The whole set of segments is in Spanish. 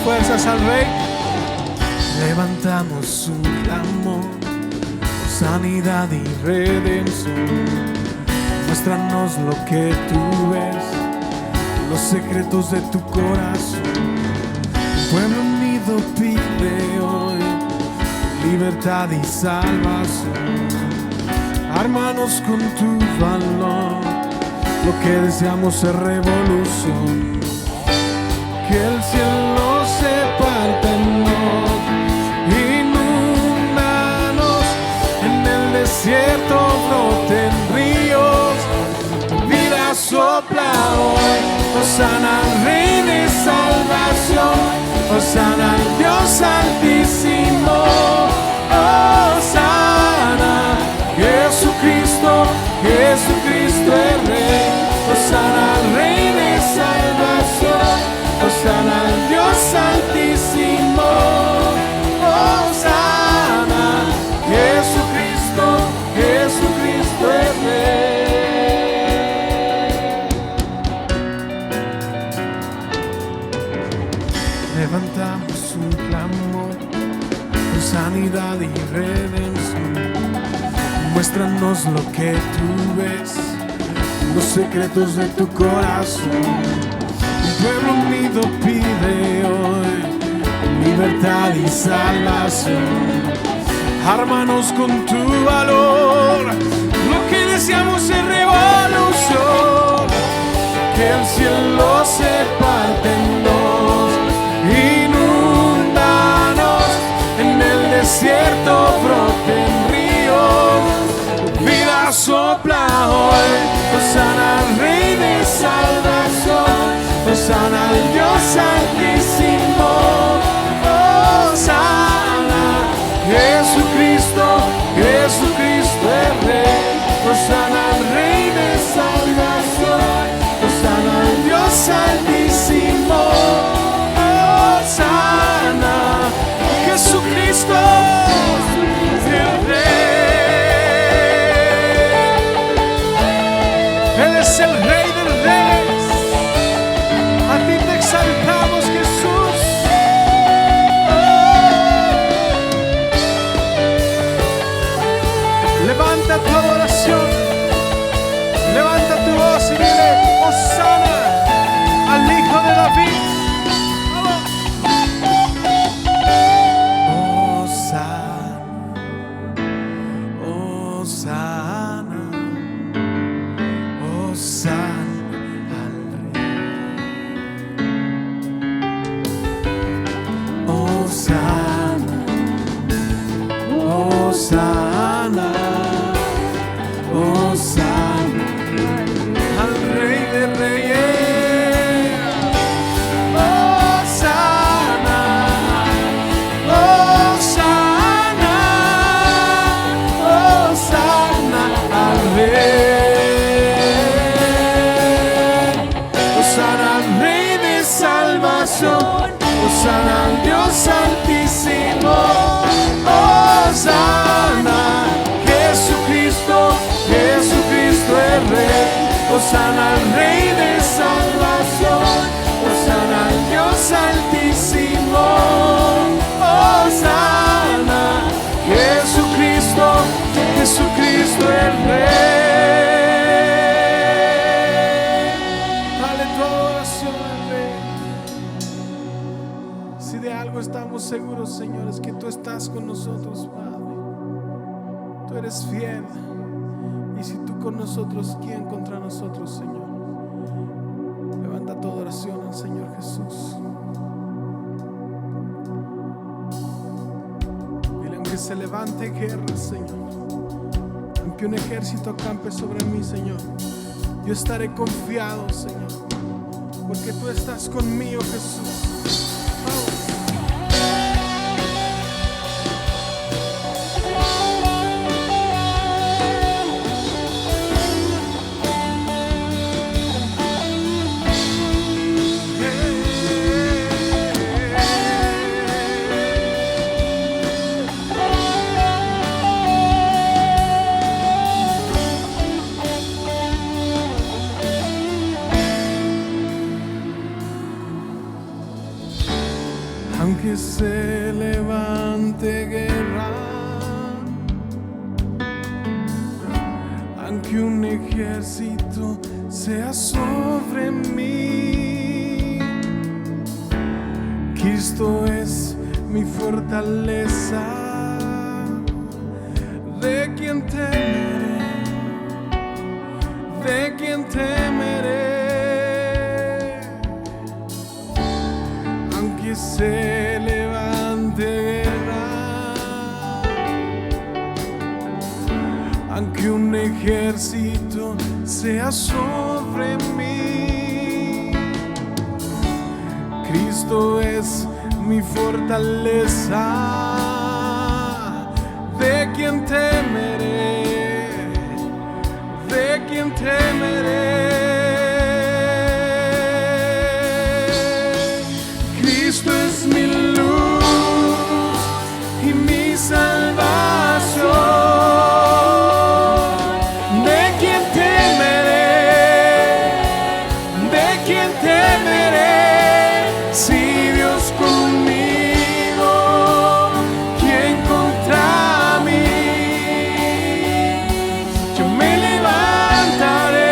fuerzas al Rey. Levantamos un clamor por sanidad y redención. Muéstranos lo que tú ves, los secretos de tu corazón. Un pueblo unido pide hoy libertad y salvación. Ármanos con tu valor, lo que deseamos es revolución. Que el cielo se parta en nos, inúndanos, en el desierto broten ríos, vida sopla hoy. Hosana al Rey de salvación, Hosana al Dios altísimo, Hosana, Jesucristo, Jesucristo es Rey. Hosana al Rey de salvación, Hosana al Dios altísimo, Hosana, Jesucristo, Jesucristo es Rey. Levantamos un clamor por sanidad y redención. Muéstranos lo que tú ves, los secretos de tu corazón. Un pueblo unido pide hoy libertad y salvación. Ármanos con tu valor, lo que deseamos es revolución. Que el cielo se parte en dos, inúndanos, en el desierto broten ríos, vida sopla hoy. Hosana al Rey de salvación, Hosana al Dios altísimo, Hosana, Jesucristo, Jesucristo es Rey. Hosana al Rey de salvación, Hosana al Dios altísimo, Hosana, Jesucristo es Rey. Él es el Rey de Reyes. A ti te exaltamos, Jesús. Levanta tu adoración, levanta tu voz y dile Hosana al Hijo de David. Hosana, Hosana al Rey. Hosana, Hosana, Hosana al Rey de Reyes. Hosana, Hosana, Hosana al Rey. Hosana al Rey de salvación, Hosana al Dios altísimo, Hosana, Jesucristo, Jesucristo es Rey. Hosana al Rey de salvación, Hosana al Dios altísimo, Hosana, Jesucristo, Jesucristo es Rey. Dale tu adoración al Rey. Si de algo estamos seguros, Señor, es que tú estás con nosotros, Padre. Tú eres fiel. Y si tú con nosotros, ¿quién contra nosotros, Señor? Levanta tu adoración al Señor Jesús. Dile, aunque se levante guerra, Señor, aunque un ejército acampe sobre mí, Señor, yo estaré confiado, Señor, porque tú estás conmigo, Jesús. aunque se levante guerra, aunque un ejército sea sobre mí, Cristo es mi fortaleza. ¿De quién temeré? ¿De quién temeré? Aunque se levante guerra, aunque un ejército sea sobre mí, Cristo es mi fortaleza. ¿De quién temeré? ¿De quién temeré? Cristo es mi luz y mi salvación. ¿De quién temeré? ¿De quién temeré? Si Dios conmigo, ¿quién contra mí? Yo me levantaré,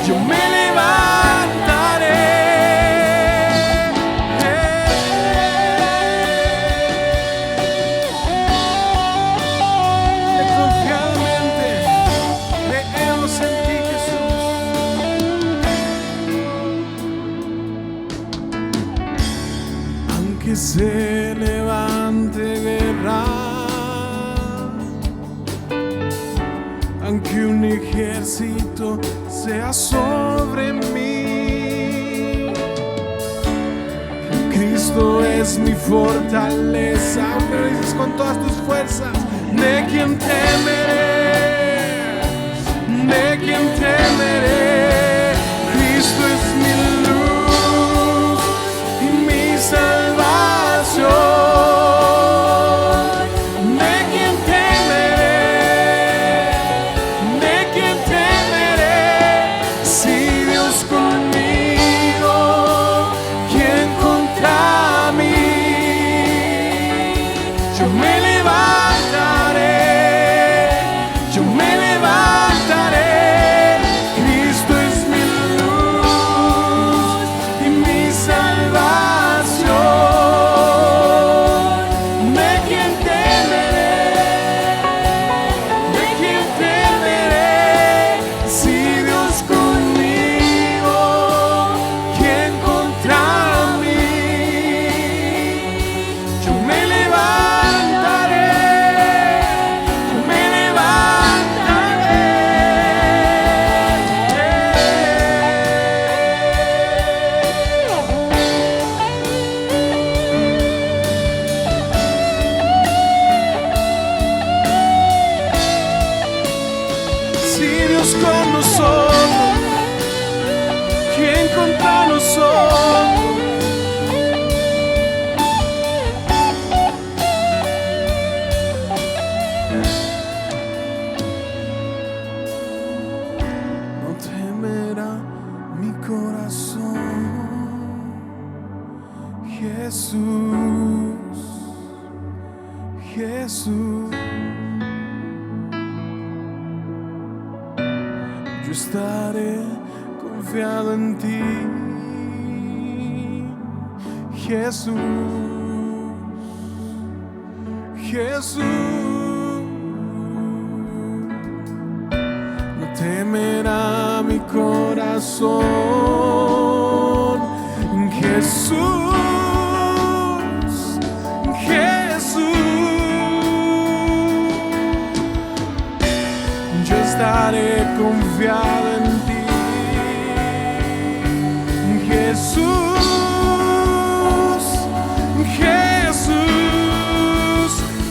yo me levantaré. Confiadamente creemos en ti, Jesús. Aunque se levante guerra, aunque un ejército sea sobre mí, Cristo es mi fortaleza. Aunque lo dices con todas tus fuerzas, ¿de quién temeré? ¿De quién temeré? Cristo es mi luz y mi salvación. ¿De quién temeré? ¿De quién temeré? Si Dios conmigo, ¿quién contra mí? Yo me levantaré, yo me levantaré. Cristo es mi luz y mi salvación. ¿De quién temeré? ¿De quién temeré? Si Dios conmigo, ¿quién contra mí? Yo me levantaré, yo me levantaré. Si Dios con nosotros, ¿quién contra nosotros? No temerá mi corazón, Jesús, Jesús. Yo estaré confiado en ti, Jesús, Jesús. No temerá mi corazón, Jesús, Jesús. Yo estaré confiado en ti, Jesús, Jesús.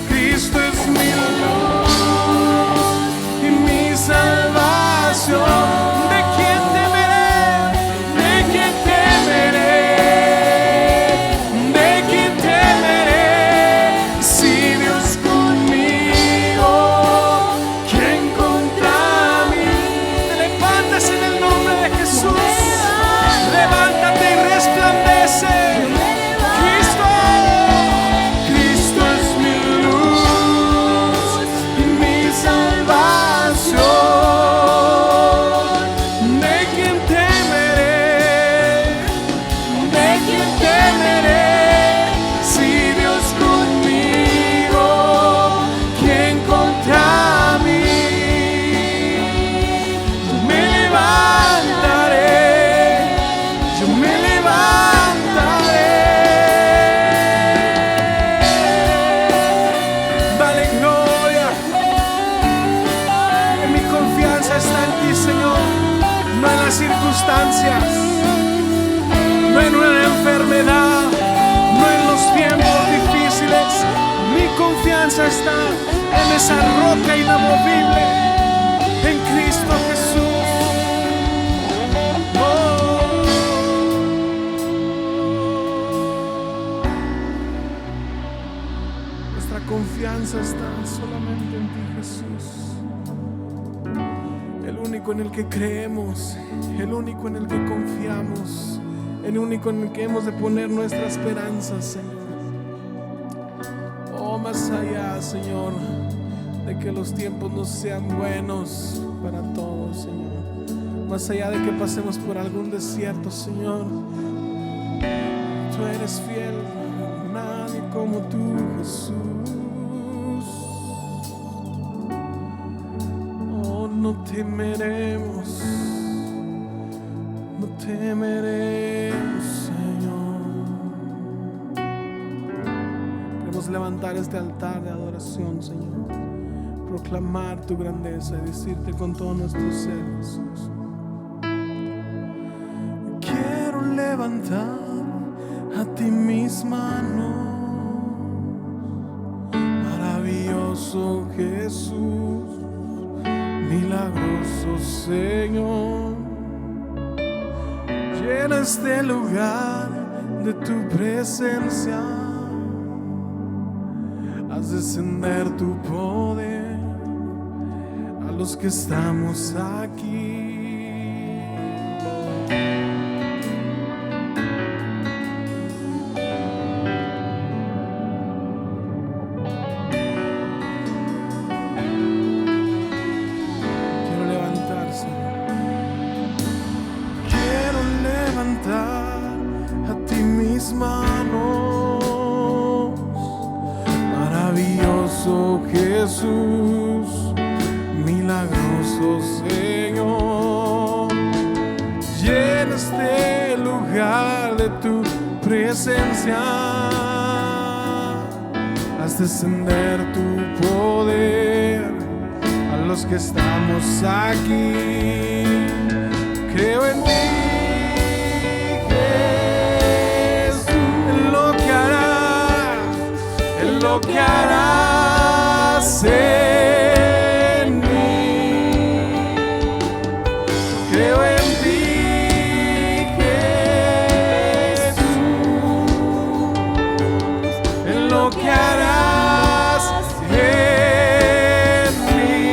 Cristo es mi luz y mi salvación. ¿De quién temeré? ¿De quién temeré? ¿De quién temeré? Si Dios conmigo, ¿quién contra mí? Te levantas en el nombre de Jesús. Levántate y Señor, no en las circunstancias, no en una enfermedad, no en los tiempos difíciles. Mi confianza está en esa roca inamovible, en Cristo Jesús. Nuestra confianza está solamente en ti, Jesús. El único en el que creemos, el único en el que confiamos, el único en el que hemos de poner nuestra esperanza, Señor. Oh, más allá, Señor, de que los tiempos no sean buenos para todos, Señor, más allá de que pasemos por algún desierto, Señor, tú eres fiel, nadie como tú, Jesús. No temeremos, no temeremos, Señor. Queremos levantar este altar de adoración, Señor, proclamar tu grandeza y decirte con todo nuestro ser, Jesús. Quiero levantar a ti mis manos, maravilloso Jesús, milagroso Señor. Llena este lugar de tu presencia, haz descender tu poder a los que estamos aquí. A ti mis manos, maravilloso Jesús, milagroso Señor. Llena este lugar de tu presencia, haz descender tu poder a los que estamos aquí. Creo en ti, lo que harás en mí. Creo en ti, Jesús, en lo que harás en mí,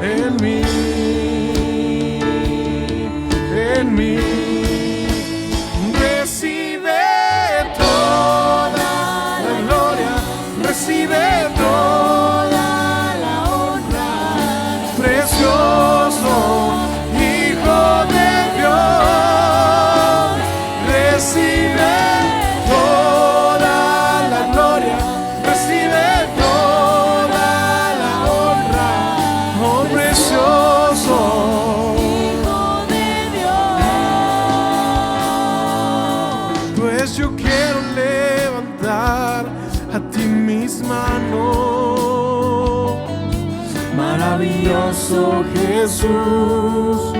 en mí, en mí. Recibe toda la honra, precioso Hijo de Dios. Recibe toda la gloria, recibe toda la honra, oh precioso Hijo de Dios. Pues yo quiero levantar a ti mis manos, maravilloso Jesús,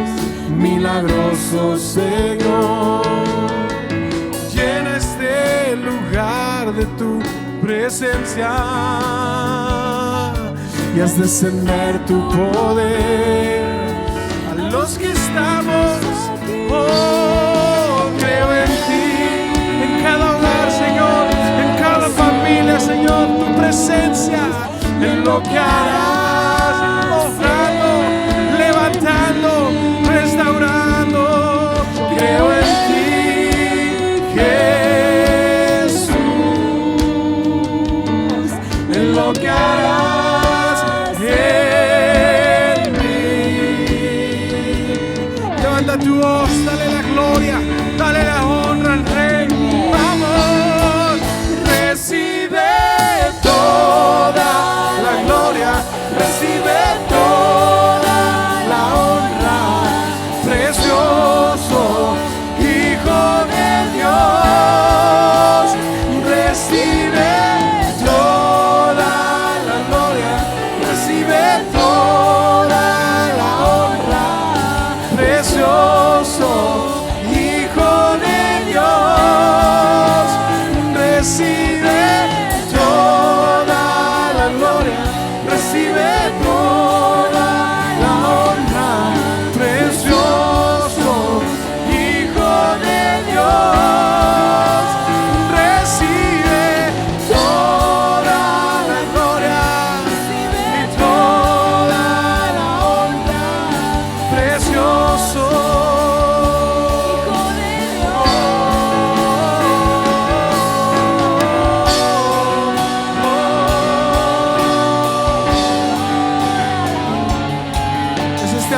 milagroso Señor. Llena este lugar de tu presencia y haz descender tu poder a los que estamos. Oh, creo en ti, en cada hogar, Señor, en cada familia, Señor, tu presencia en lo que harás, obrando, levantando, restaurando. Creo en ti, Jesús, en lo que harás en mí. Levanta tu voz, dale la gloria, dale la honra al Rey. Vamos, recibe toda la gloria, recibe toda la honra, precioso Hijo de Dios. Recibe toda la gloria, recibe toda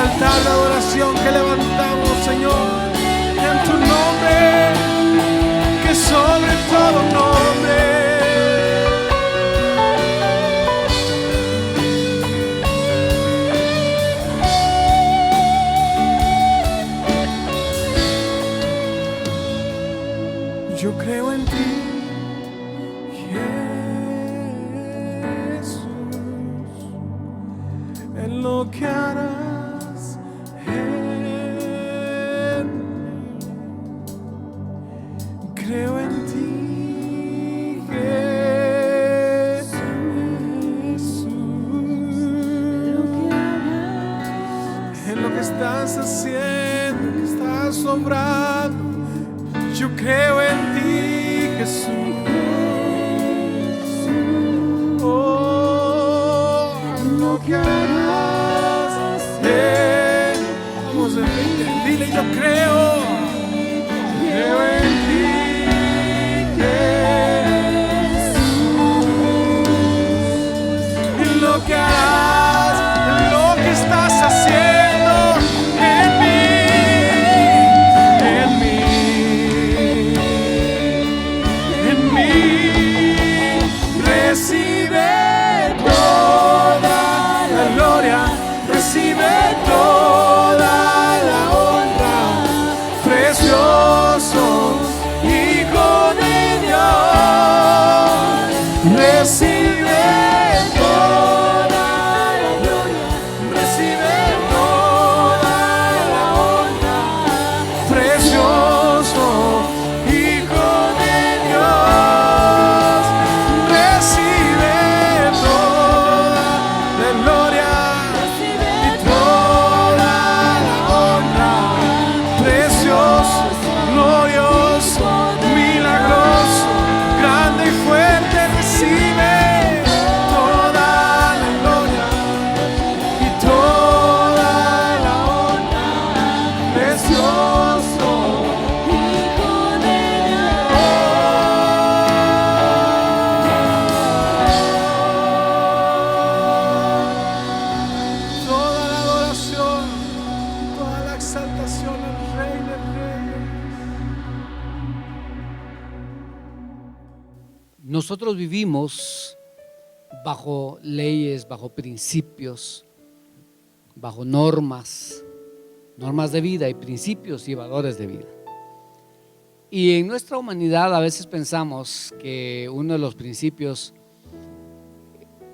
altar de adoración que levantamos, Señor, en tu nombre, que sobre todo nombre. Yo creo en ti, Jesús, en lo que harás en mí. Creo en ti, Jesús, en lo que estás haciendo, que estás obrando. Yo creo en ti, Jesús. Oh, lo que harás. Vamos a repetir. Dile, yo creo. Creo en ti, Jesús. En lo que harás, en lo que estás haciendo en mí. Recibe toda la gloria, recibe toda la honra, precioso Hijo de Dios. Recibe toda la gloria, recibe toda la honra, precioso Hijo de Dios. Recibe toda la gloria y toda la honra, precioso, glorioso, milagroso, grande y fuerte. Recibe toda la gloria y toda la honra, precioso Hijo de Dios. Toda la adoración, toda la exaltación al Rey de Reyes. Nosotros vivimos bajo leyes, bajo principios, bajo normas de vida y principios y valores de vida. Y en nuestra humanidad a veces pensamos que uno de los principios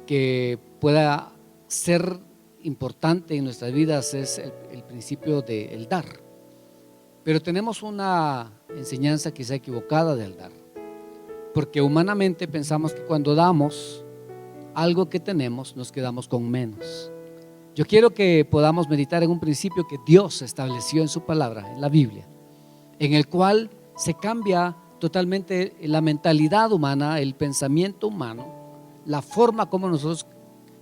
que pueda ser importante en nuestras vidas es el principio del dar. Pero tenemos una enseñanza quizá equivocada del dar, porque humanamente pensamos que cuando damos algo que tenemos nos quedamos con menos. Yo quiero que podamos meditar en un principio que Dios estableció en su palabra, en la Biblia, en el cual se cambia totalmente la mentalidad humana, el pensamiento humano, la forma como nosotros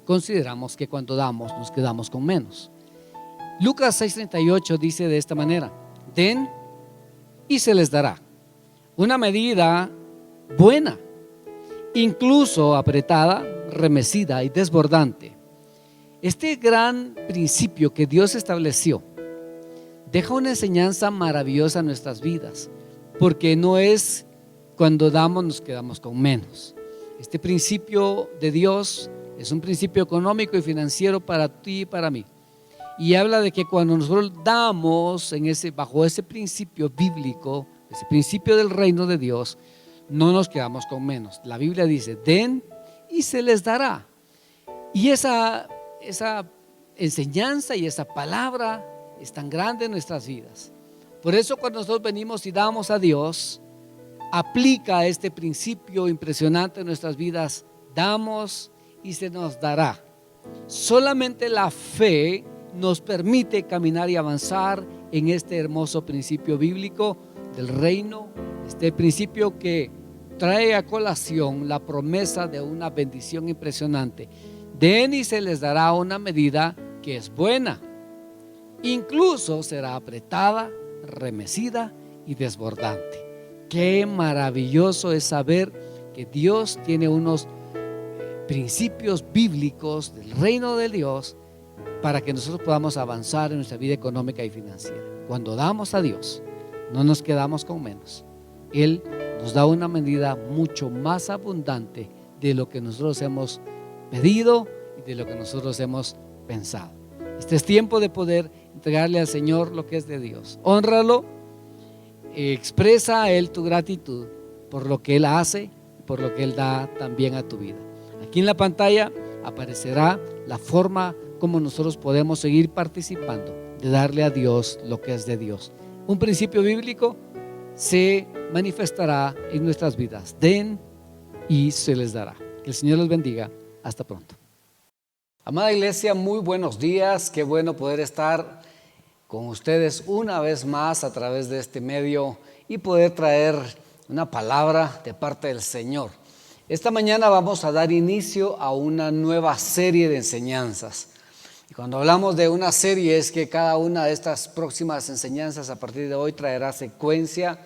consideramos que cuando damos nos quedamos con menos. Lucas 6:38 dice de esta manera: den y se les dará. Una medida buena, incluso apretada, remecida y desbordante. Este gran principio que Dios estableció deja una enseñanza maravillosa en nuestras vidas, porque no es cuando damos nos quedamos con menos. Este principio de Dios es un principio económico y financiero para ti y para mí, y habla de que cuando nosotros damos bajo ese principio bíblico, ese principio del reino de Dios, no nos quedamos con menos. La Biblia dice: den y se les dará. Y esa enseñanza y esa palabra es tan grande en nuestras vidas. Por eso cuando nosotros venimos y damos a Dios, aplica este principio impresionante en nuestras vidas: damos y se nos dará. Solamente la fe nos permite caminar y avanzar en este hermoso principio bíblico del reino, este principio que trae a colación la promesa de una bendición impresionante. Den y se les dará una medida que es buena, incluso será apretada, remecida y desbordante. Qué maravilloso es saber que Dios tiene unos principios bíblicos del reino de Dios para que nosotros podamos avanzar en nuestra vida económica y financiera. Cuando damos a Dios, no nos quedamos con menos. Él nos da una medida mucho más abundante de lo que nosotros hemos pedido y de lo que nosotros hemos pensado. Este es tiempo de poder entregarle al Señor lo que es de Dios. Hónralo, expresa a Él tu gratitud por lo que Él hace, por lo que Él da también a tu vida. Aquí en la pantalla aparecerá la forma como nosotros podemos seguir participando de darle a Dios lo que es de Dios. Un principio bíblico se manifestará en nuestras vidas. Den y se les dará. Que el Señor los bendiga. Hasta pronto. Amada iglesia, muy buenos días. Qué bueno poder estar con ustedes una vez más a través de este medio y poder traer una palabra de parte del Señor. Esta mañana vamos a dar inicio a una nueva serie de enseñanzas. Y cuando hablamos de una serie es que cada una de estas próximas enseñanzas a partir de hoy traerá secuencia.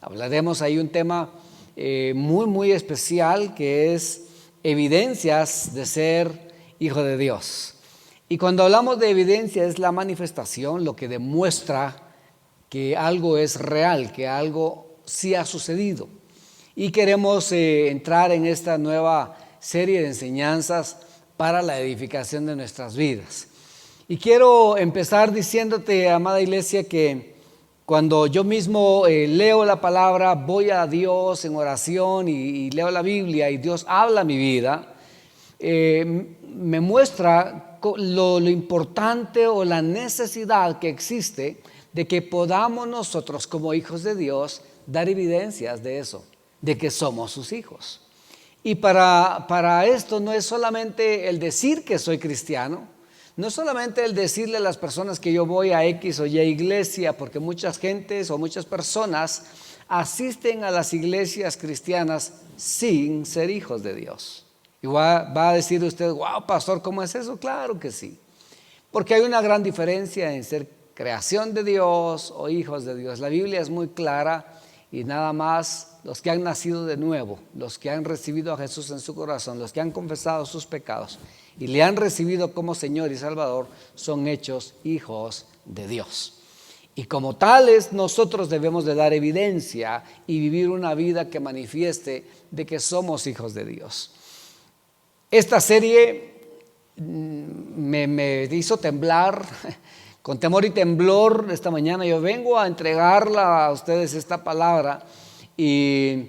Hablaremos ahí un tema muy especial, que es evidencias de ser hijo de Dios. Y cuando hablamos de evidencia es la manifestación, lo que demuestra que algo es real, que algo sí ha sucedido. Y queremos entrar en esta nueva serie de enseñanzas para la edificación de nuestras vidas. Y quiero empezar diciéndote, amada iglesia, que cuando yo mismo leo la palabra, voy a Dios en oración y leo la Biblia y Dios habla a mi vida, me muestra lo importante o la necesidad que existe de que podamos nosotros como hijos de Dios dar evidencias de eso, de que somos sus hijos. Y para esto no es solamente el decir que soy cristiano, no es solamente el decirle a las personas que yo voy a X o Y iglesia, porque muchas gentes o muchas personas asisten a las iglesias cristianas sin ser hijos de Dios. Y va a decir usted, wow, pastor, ¿cómo es eso? Claro que sí, porque hay una gran diferencia en ser creación de Dios o hijos de Dios. La Biblia es muy clara y nada más los que han nacido de nuevo, los que han recibido a Jesús en su corazón, los que han confesado sus pecados y le han recibido como Señor y Salvador, son hechos hijos de Dios. Y como tales nosotros debemos de dar evidencia y vivir una vida que manifieste de que somos hijos de Dios. Esta serie me hizo temblar. Con temor y temblor esta mañana yo vengo a entregarla a ustedes esta palabra y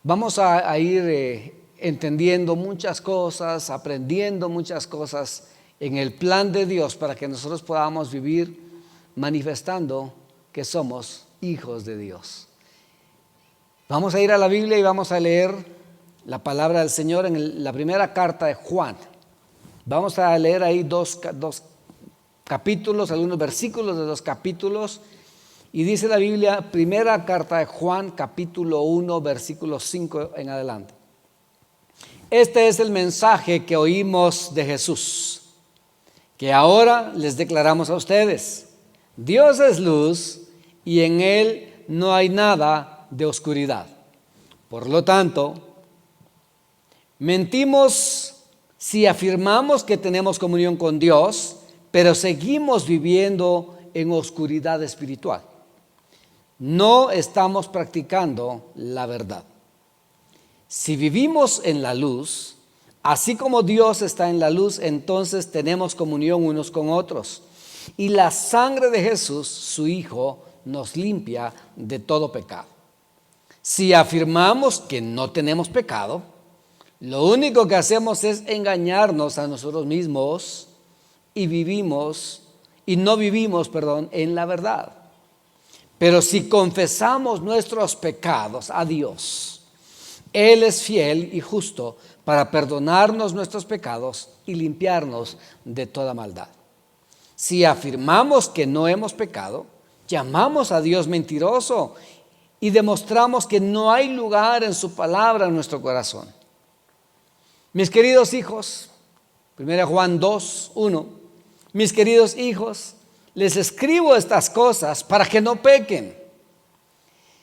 vamos a ir entendiendo muchas cosas, aprendiendo muchas cosas en el plan de Dios para que nosotros podamos vivir manifestando que somos hijos de Dios. Vamos a ir a la Biblia y vamos a leer la palabra del Señor en la primera carta de Juan. Vamos a leer ahí dos capítulos, algunos versículos de 2 capítulos, y dice la Biblia, primera carta de Juan, capítulo 1, versículo 5 en adelante. Este es el mensaje que oímos de Jesús, que ahora les declaramos a ustedes. Dios es luz y en Él no hay nada de oscuridad. Por lo tanto, mentimos si afirmamos que tenemos comunión con Dios, pero seguimos viviendo en oscuridad espiritual. No estamos practicando la verdad. Si vivimos en la luz, así como Dios está en la luz, entonces tenemos comunión unos con otros. Y la sangre de Jesús, su Hijo, nos limpia de todo pecado. Si afirmamos que no tenemos pecado, lo único que hacemos es engañarnos a nosotros mismos y no vivimos en la verdad. Pero si confesamos nuestros pecados a Dios, Él es fiel y justo para perdonarnos nuestros pecados y limpiarnos de toda maldad. Si afirmamos que no hemos pecado, llamamos a Dios mentiroso y demostramos que no hay lugar en su palabra en nuestro corazón. Mis queridos hijos, 1 Juan 2, 1, mis queridos hijos, les escribo estas cosas para que no pequen.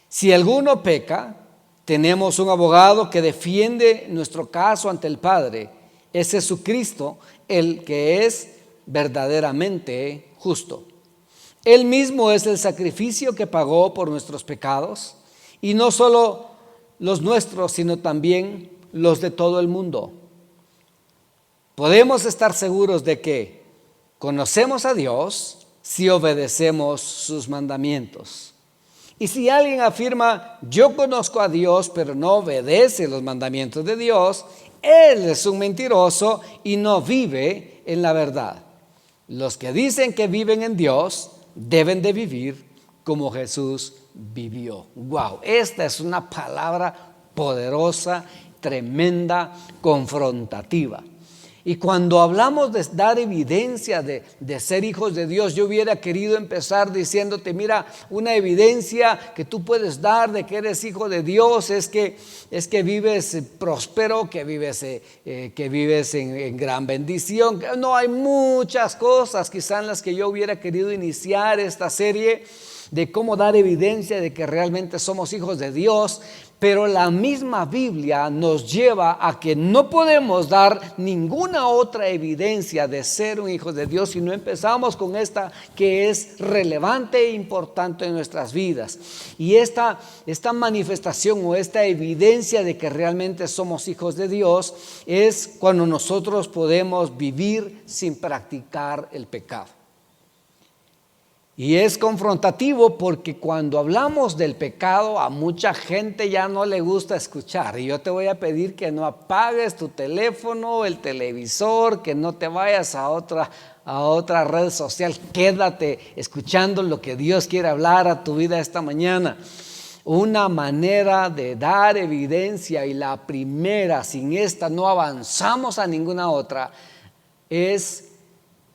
Si alguno peca, tenemos un abogado que defiende nuestro caso ante el Padre. Es Jesucristo, el que es verdaderamente justo. Él mismo es el sacrificio que pagó por nuestros pecados, y no solo los nuestros, sino también los de todo el mundo. Podemos estar seguros de que conocemos a Dios si obedecemos sus mandamientos. Y si alguien afirma, yo conozco a Dios, pero no obedece los mandamientos de Dios, él es un mentiroso y no vive en la verdad. Los que dicen que viven en Dios deben de vivir como Jesús vivió. Wow, esta es una palabra poderosa, tremenda, confrontativa. Y cuando hablamos de dar evidencia de ser hijos de Dios, yo hubiera querido empezar diciéndote, mira, una evidencia que tú puedes dar de que eres hijo de Dios es que vives próspero, que vives en gran bendición. No, hay muchas cosas quizás en las que yo hubiera querido iniciar esta serie de cómo dar evidencia de que realmente somos hijos de Dios. Pero la misma Biblia nos lleva a que no podemos dar ninguna otra evidencia de ser un hijo de Dios si no empezamos con esta que es relevante e importante en nuestras vidas. Y esta manifestación o esta evidencia de que realmente somos hijos de Dios es cuando nosotros podemos vivir sin practicar el pecado. Y es confrontativo porque cuando hablamos del pecado a mucha gente ya no le gusta escuchar. Y yo te voy a pedir que no apagues tu teléfono, el televisor, que no te vayas a otra red social. Quédate escuchando lo que Dios quiere hablar a tu vida esta mañana. Una manera de dar evidencia, y la primera, sin esta no avanzamos a ninguna otra, es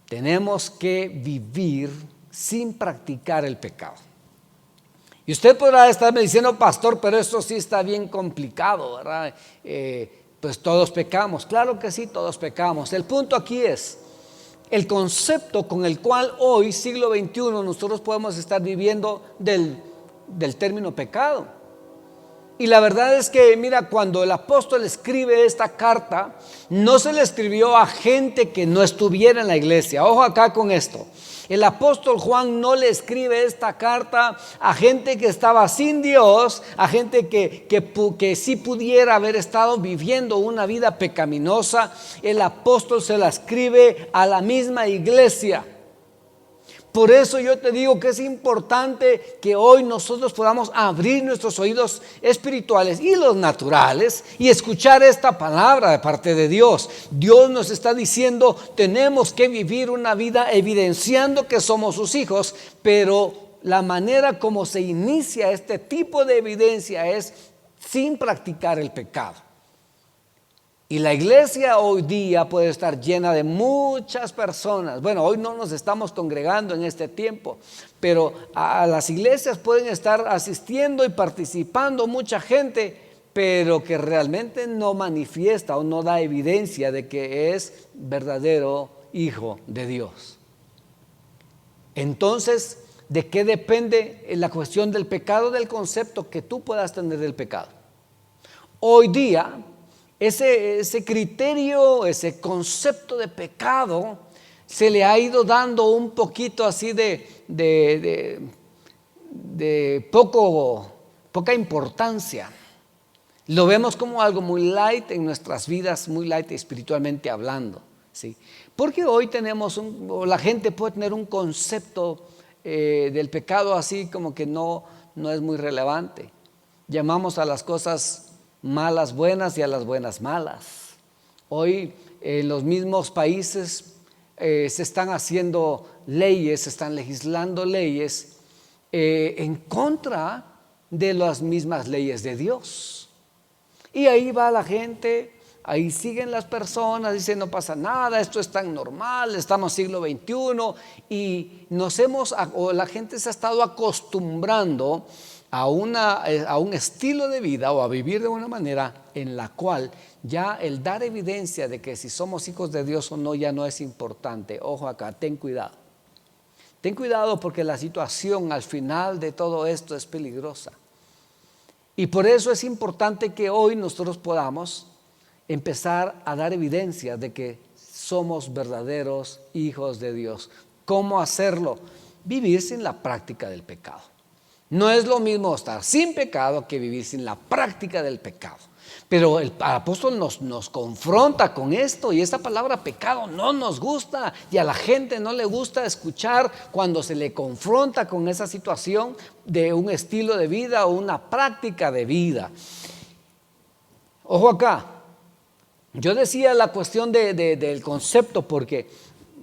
tenemos que vivir sin practicar el pecado. Y usted podrá estarme diciendo, pastor, pero esto sí está bien complicado, ¿verdad? Pues todos pecamos. Claro que sí, todos pecamos. El punto aquí es el concepto con el cual hoy, siglo XXI, nosotros podemos estar viviendo del término pecado. Y la verdad es que, mira, cuando el apóstol escribe esta carta, no se le escribió a gente que no estuviera en la iglesia. Ojo acá con esto. El apóstol Juan no le escribe esta carta a gente que estaba sin Dios, a gente que sí pudiera haber estado viviendo una vida pecaminosa. El apóstol se la escribe a la misma iglesia. Por eso yo te digo que es importante que hoy nosotros podamos abrir nuestros oídos espirituales y los naturales y escuchar esta palabra de parte de Dios. Dios nos está diciendo, tenemos que vivir una vida evidenciando que somos sus hijos, pero la manera como se inicia este tipo de evidencia es sin practicar el pecado. Y la iglesia hoy día puede estar llena de muchas personas. Bueno, hoy no nos estamos congregando en este tiempo, pero a las iglesias pueden estar asistiendo y participando mucha gente, pero que realmente no manifiesta o no da evidencia de que es verdadero hijo de Dios. Entonces, ¿de qué depende la cuestión del pecado? Del concepto que tú puedas tener del pecado. Hoy día, ese criterio, ese concepto de pecado se le ha ido dando un poquito así de poca importancia. Lo vemos como algo muy light en nuestras vidas, muy light espiritualmente hablando, ¿sí? Porque hoy la gente puede tener un concepto del pecado así como que no es muy relevante. Llamamos a las cosas malas buenas y a las buenas malas. Hoy en los mismos países se están haciendo leyes, se están legislando leyes en contra de las mismas leyes de Dios. Y ahí va la gente, ahí siguen las personas, dicen no pasa nada, esto es tan normal, estamos siglo XXI y la gente se ha estado acostumbrando a un estilo de vida o a vivir de una manera en la cual ya el dar evidencia de que si somos hijos de Dios o no ya no es importante. Ojo acá, ten cuidado. Ten cuidado porque la situación al final de todo esto es peligrosa. Y por eso es importante que hoy nosotros podamos empezar a dar evidencia de que somos verdaderos hijos de Dios. ¿Cómo hacerlo? Vivir sin la práctica del pecado. No es lo mismo estar sin pecado que vivir sin la práctica del pecado. Pero el apóstol nos confronta con esto, y esta palabra pecado no nos gusta, y a la gente no le gusta escuchar cuando se le confronta con esa situación de un estilo de vida o una práctica de vida. Ojo acá, yo decía la cuestión del concepto, porque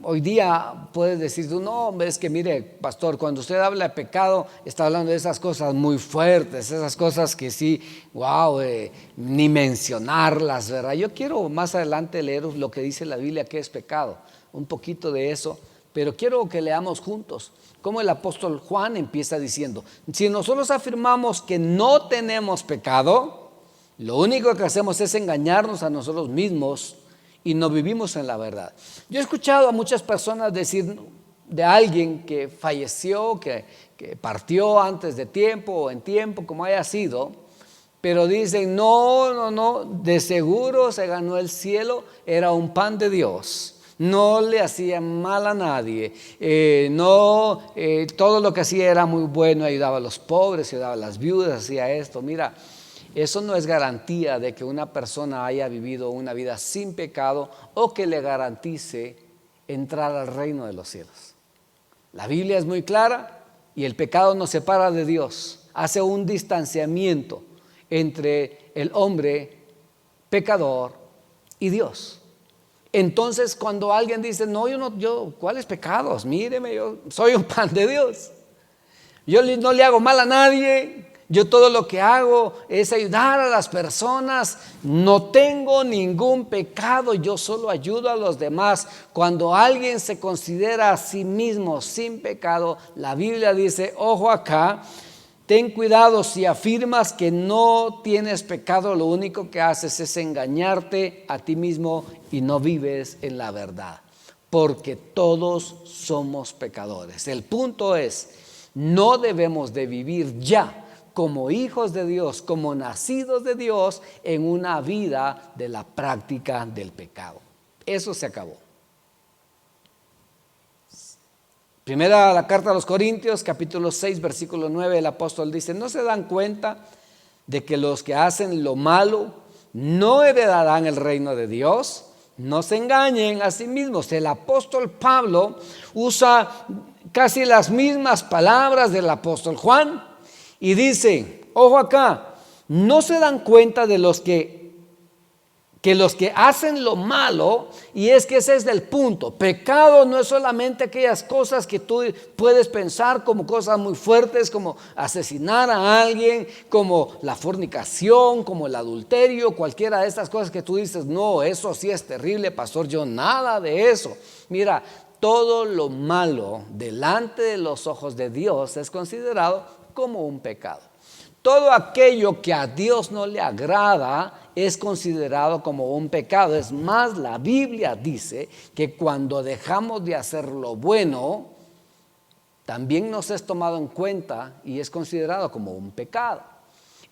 hoy día puedes decir tú, no, es que mire, pastor, cuando usted habla de pecado, está hablando de esas cosas muy fuertes, esas cosas que sí, wow, ni mencionarlas, ¿verdad? Yo quiero más adelante leer lo que dice la Biblia que es pecado, un poquito de eso, pero quiero que leamos juntos como el apóstol Juan empieza diciendo: si nosotros afirmamos que no tenemos pecado, lo único que hacemos es engañarnos a nosotros mismos y no vivimos en la verdad. Yo he escuchado a muchas personas decir de alguien que falleció, que partió antes de tiempo o en tiempo, como haya sido, pero dicen, no, de seguro se ganó el cielo, era un pan de Dios, no le hacía mal a nadie, todo lo que hacía era muy bueno, ayudaba a los pobres, ayudaba a las viudas, hacía esto. Mira, eso no es garantía de que una persona haya vivido una vida sin pecado o que le garantice entrar al reino de los cielos. La Biblia es muy clara y el pecado nos separa de Dios, hace un distanciamiento entre el hombre pecador y Dios. Entonces, cuando alguien dice, ¿cuáles pecados? Míreme, yo soy un pan de Dios. Yo no le hago mal a nadie. Yo todo lo que hago es ayudar a las personas, no tengo ningún pecado, yo solo ayudo a los demás. Cuando alguien se considera a sí mismo sin pecado, la Biblia dice, ojo acá, ten cuidado, si afirmas que no tienes pecado, lo único que haces es engañarte a ti mismo y no vives en la verdad, porque todos somos pecadores. El punto es, no debemos de vivir ya como hijos de Dios, como nacidos de Dios, en una vida de la práctica del pecado. Eso se acabó. Primera la carta a los Corintios, capítulo 6, versículo 9, el apóstol dice, ¿no se dan cuenta de que los que hacen lo malo no heredarán el reino de Dios? No se engañen a sí mismos. El apóstol Pablo usa casi las mismas palabras del apóstol Juan. Y dice, ojo acá, no se dan cuenta de los que hacen lo malo, y es que ese es el punto. Pecado no es solamente aquellas cosas que tú puedes pensar como cosas muy fuertes, como asesinar a alguien, como la fornicación, como el adulterio, cualquiera de estas cosas que tú dices, no, eso sí es terrible, pastor, yo nada de eso. Mira, todo lo malo delante de los ojos de Dios es considerado como un pecado. Todo aquello que a Dios no le agrada es considerado como un pecado. Es más, la Biblia dice que cuando dejamos de hacer lo bueno, también nos es tomado en cuenta y es considerado como un pecado.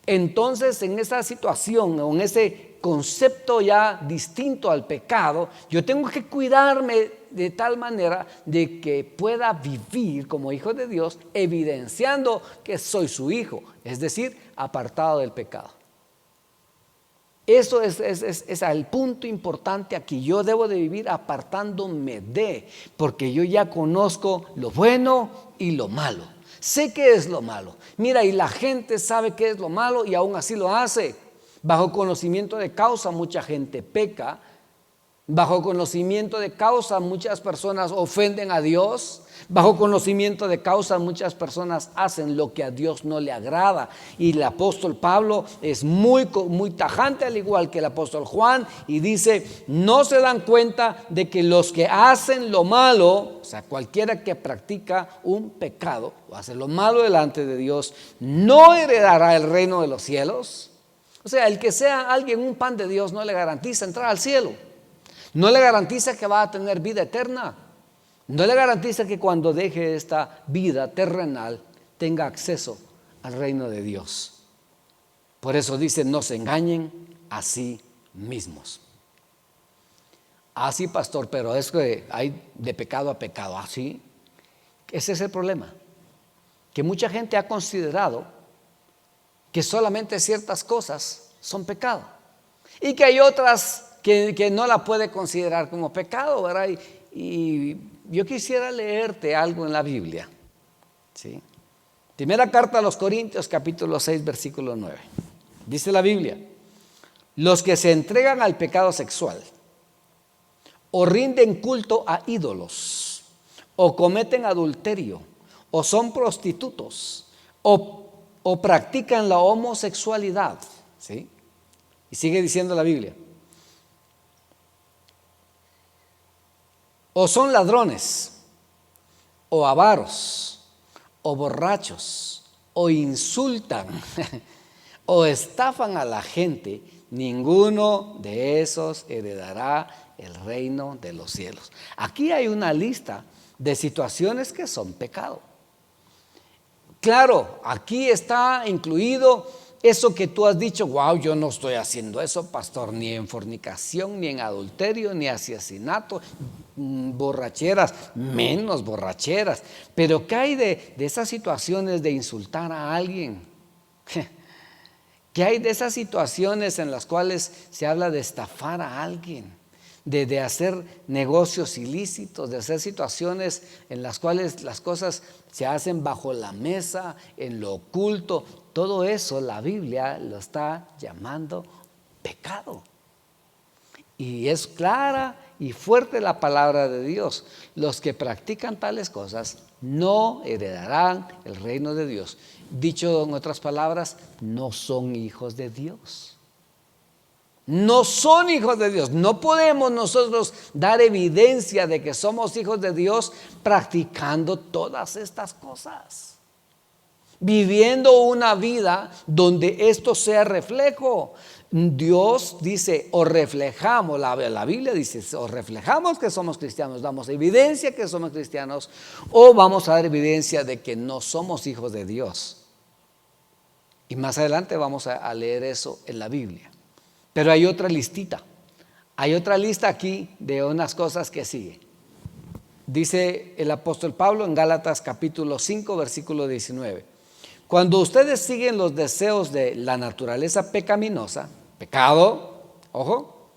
Entonces, en esa situación o en ese concepto ya distinto al pecado, yo tengo que cuidarme de tal manera de que pueda vivir como hijo de Dios, evidenciando que soy su hijo, es decir, apartado del pecado. Eso es el punto importante aquí. Yo debo de vivir apartándome porque yo ya conozco lo bueno y lo malo. Sé qué es lo malo. Mira, y la gente sabe qué es lo malo y aún así lo hace. Bajo conocimiento de causa mucha gente peca. Bajo conocimiento de causa muchas personas ofenden a Dios. Bajo conocimiento de causa muchas personas hacen lo que a Dios no le agrada. Y el apóstol Pablo es muy tajante, al igual que el apóstol Juan, y dice, no se dan cuenta de que los que hacen lo malo, o sea, cualquiera que practica un pecado o hace lo malo delante de Dios, no heredará el reino de los cielos. O sea, el que sea alguien un pan de Dios no le garantiza entrar al cielo. No le garantiza que va a tener vida eterna. No le garantiza que cuando deje esta vida terrenal tenga acceso al reino de Dios. Por eso dice, no se engañen a sí mismos. Ah, sí, pastor, pero es que hay de pecado a pecado. Ah, sí. Ese es el problema. Que mucha gente ha considerado que solamente ciertas cosas son pecado y que hay otras que no la puede considerar como pecado, ¿verdad? Y yo quisiera leerte algo en la Biblia, ¿sí? Primera carta a los Corintios, capítulo 6, versículo 9. Dice la Biblia: los que se entregan al pecado sexual, o rinden culto a ídolos, o cometen adulterio, o son prostitutos, o practican la homosexualidad, ¿sí? Y sigue diciendo la Biblia: o son ladrones, o avaros, o borrachos, o insultan, o estafan a la gente, ninguno de esos heredará el reino de los cielos. Aquí hay una lista de situaciones que son pecado. Claro, aquí está incluido eso que tú has dicho: wow, yo no estoy haciendo eso, pastor, ni en fornicación, ni en adulterio, ni asesinato, borracheras, menos borracheras. Pero ¿qué hay de esas situaciones de insultar a alguien? ¿Qué hay de esas situaciones en las cuales se habla de estafar a alguien? De hacer negocios ilícitos, de hacer situaciones en las cuales las cosas se hacen bajo la mesa, en lo oculto. Todo eso la Biblia lo está llamando pecado. Y es clara y fuerte la palabra de Dios: los que practican tales cosas no heredarán el reino de Dios. Dicho en otras palabras, no son hijos de Dios. No son hijos de Dios. No podemos nosotros dar evidencia de que somos hijos de Dios practicando todas estas cosas, viviendo una vida donde esto sea reflejo. Dios dice, o reflejamos, la Biblia dice, o reflejamos que somos cristianos, damos evidencia que somos cristianos, o vamos a dar evidencia de que no somos hijos de Dios. Y más adelante vamos a leer eso en la Biblia. Pero hay otra listita, hay otra lista aquí de unas cosas que sigue. Dice el apóstol Pablo en Gálatas capítulo 5, versículo 19: cuando ustedes siguen los deseos de la naturaleza pecaminosa, pecado, ojo,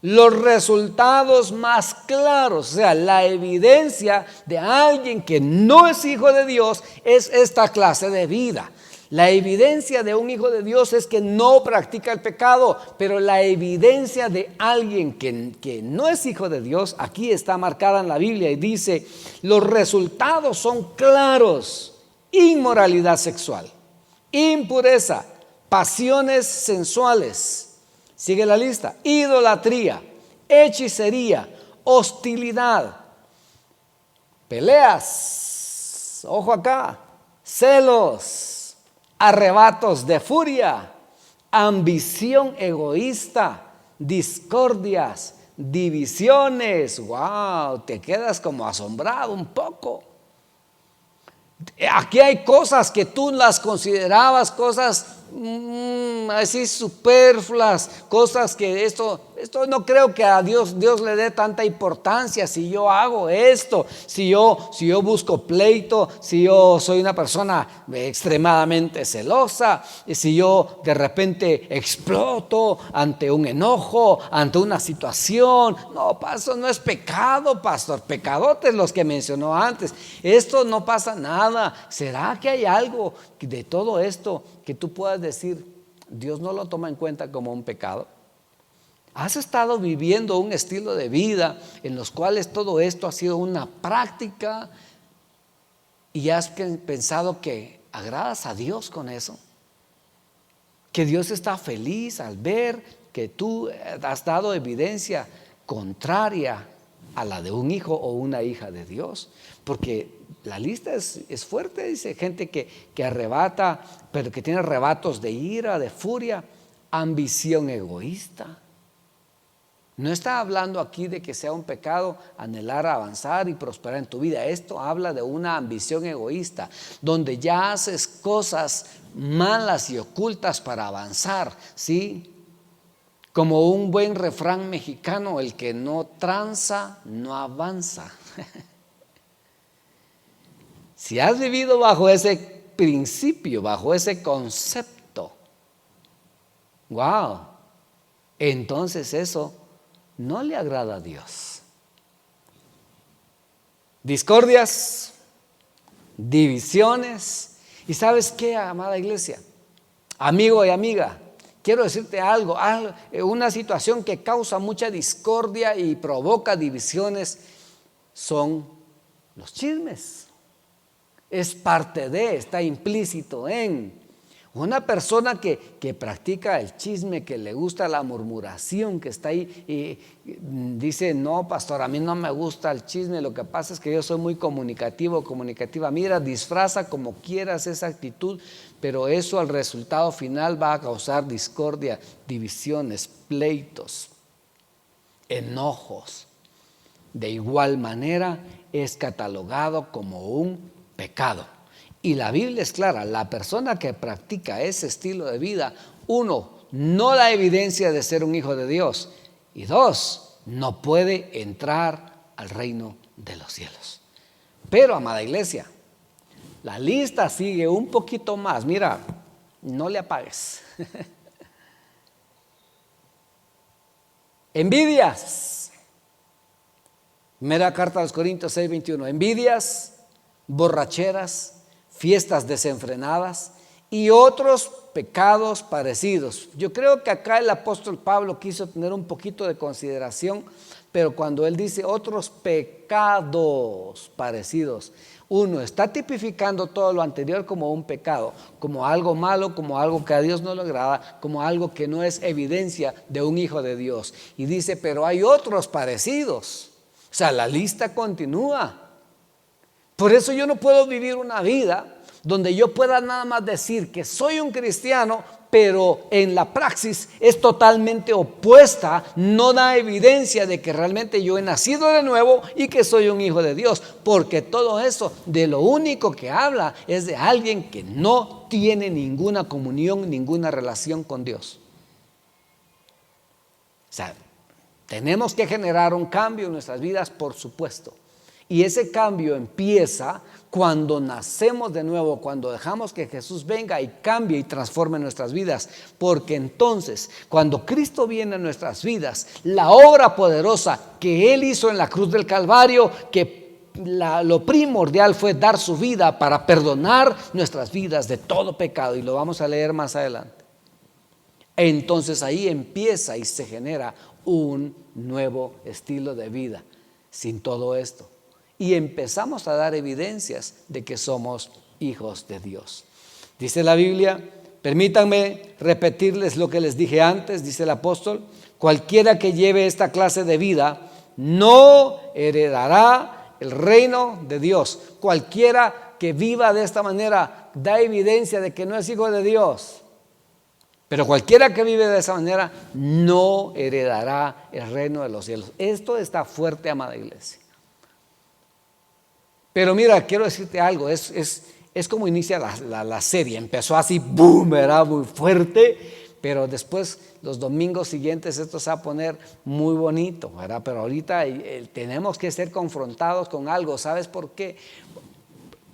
los resultados más claros, o sea, la evidencia de alguien que no es hijo de Dios, es esta clase de vida. La evidencia de un hijo de Dios es que no practica el pecado, pero la evidencia de alguien que no es hijo de Dios, aquí está marcada en la Biblia y dice: los resultados son claros: inmoralidad sexual, impureza, pasiones sensuales, sigue la lista, idolatría, hechicería, hostilidad, peleas, ojo acá, celos, arrebatos de furia, ambición egoísta, discordias, divisiones. Wow, te quedas como asombrado un poco. Aquí hay cosas que tú las considerabas cosas así superfluas, cosas que esto no creo que a Dios le dé tanta importancia. Si yo hago esto, si yo busco pleito, si yo soy una persona extremadamente celosa, si yo de repente exploto ante un enojo, ante una situación, no, eso no es pecado, pastor. Pecadotes los que mencionó antes. Esto no pasa nada. ¿Será que hay algo de todo esto que tú puedas decir, Dios no lo toma en cuenta como un pecado? ¿Has estado viviendo un estilo de vida en los cuales todo esto ha sido una práctica y has pensado que agradas a Dios con eso? Que Dios está feliz al ver que tú has dado evidencia contraria a la de un hijo o una hija de Dios. Porque la lista es fuerte. Dice gente que arrebata, pero que tiene arrebatos de ira, de furia, ambición egoísta. No está hablando aquí de que sea un pecado anhelar avanzar y prosperar en tu vida. Esto habla de una ambición egoísta, donde ya haces cosas malas y ocultas para avanzar, ¿sí? Como un buen refrán mexicano, el que no tranza, no avanza. Si has vivido bajo ese principio, bajo ese concepto, wow, entonces eso no le agrada a Dios. Discordias, divisiones. ¿Y sabes qué, amada iglesia? Amigo y amiga, quiero decirte algo, una situación que causa mucha discordia y provoca divisiones son los chismes. Es parte de, está implícito en una persona que practica el chisme, que le gusta la murmuración, que está ahí y dice: no, pastor, a mí no me gusta el chisme, lo que pasa es que yo soy muy comunicativo, comunicativa. Mira, disfraza como quieras esa actitud, pero eso al resultado final va a causar discordia, divisiones, pleitos, enojos. De igual manera es catalogado como un pecado. Y la Biblia es clara: la persona que practica ese estilo de vida, 1, no da evidencia de ser un hijo de Dios, y 2, no puede entrar al reino de los cielos. Pero, amada iglesia, la lista sigue un poquito más. Mira, no le apagues. Envidias. Primera carta a los Corintios 6:21. Envidias, borracheras, fiestas desenfrenadas y otros pecados parecidos. Yo creo que acá el apóstol Pablo quiso tener un poquito de consideración, pero cuando él dice otros pecados parecidos, 1, está tipificando todo lo anterior como un pecado, como algo malo, como algo que a Dios no le agrada, como algo que no es evidencia de un hijo de Dios. Y dice: pero hay otros parecidos. O sea, la lista continúa. Por eso yo no puedo vivir una vida donde yo pueda nada más decir que soy un cristiano, pero en la praxis es totalmente opuesta, no da evidencia de que realmente yo he nacido de nuevo y que soy un hijo de Dios, porque todo eso de lo único que habla es de alguien que no tiene ninguna comunión, ninguna relación con Dios. O sea, tenemos que generar un cambio en nuestras vidas, por supuesto. Y ese cambio empieza cuando nacemos de nuevo, cuando dejamos que Jesús venga y cambie y transforme nuestras vidas. Porque entonces, cuando Cristo viene a nuestras vidas, la obra poderosa que Él hizo en la cruz del Calvario, que lo primordial fue dar su vida para perdonar nuestras vidas de todo pecado, y lo vamos a leer más adelante. Entonces ahí empieza y se genera un nuevo estilo de vida sin todo esto. Y empezamos a dar evidencias de que somos hijos de Dios. Dice la Biblia, permítanme repetirles lo que les dije antes, dice el apóstol: cualquiera que lleve esta clase de vida no heredará el reino de Dios. Cualquiera que viva de esta manera da evidencia de que no es hijo de Dios. Pero cualquiera que vive de esa manera no heredará el reino de los cielos. Esto está fuerte, amada iglesia. Pero mira, quiero decirte algo, es como inicia la serie. Empezó así, boom, era muy fuerte, pero después los domingos siguientes esto se va a poner muy bonito, ¿verdad? Pero ahorita tenemos que ser confrontados con algo. ¿Sabes por qué?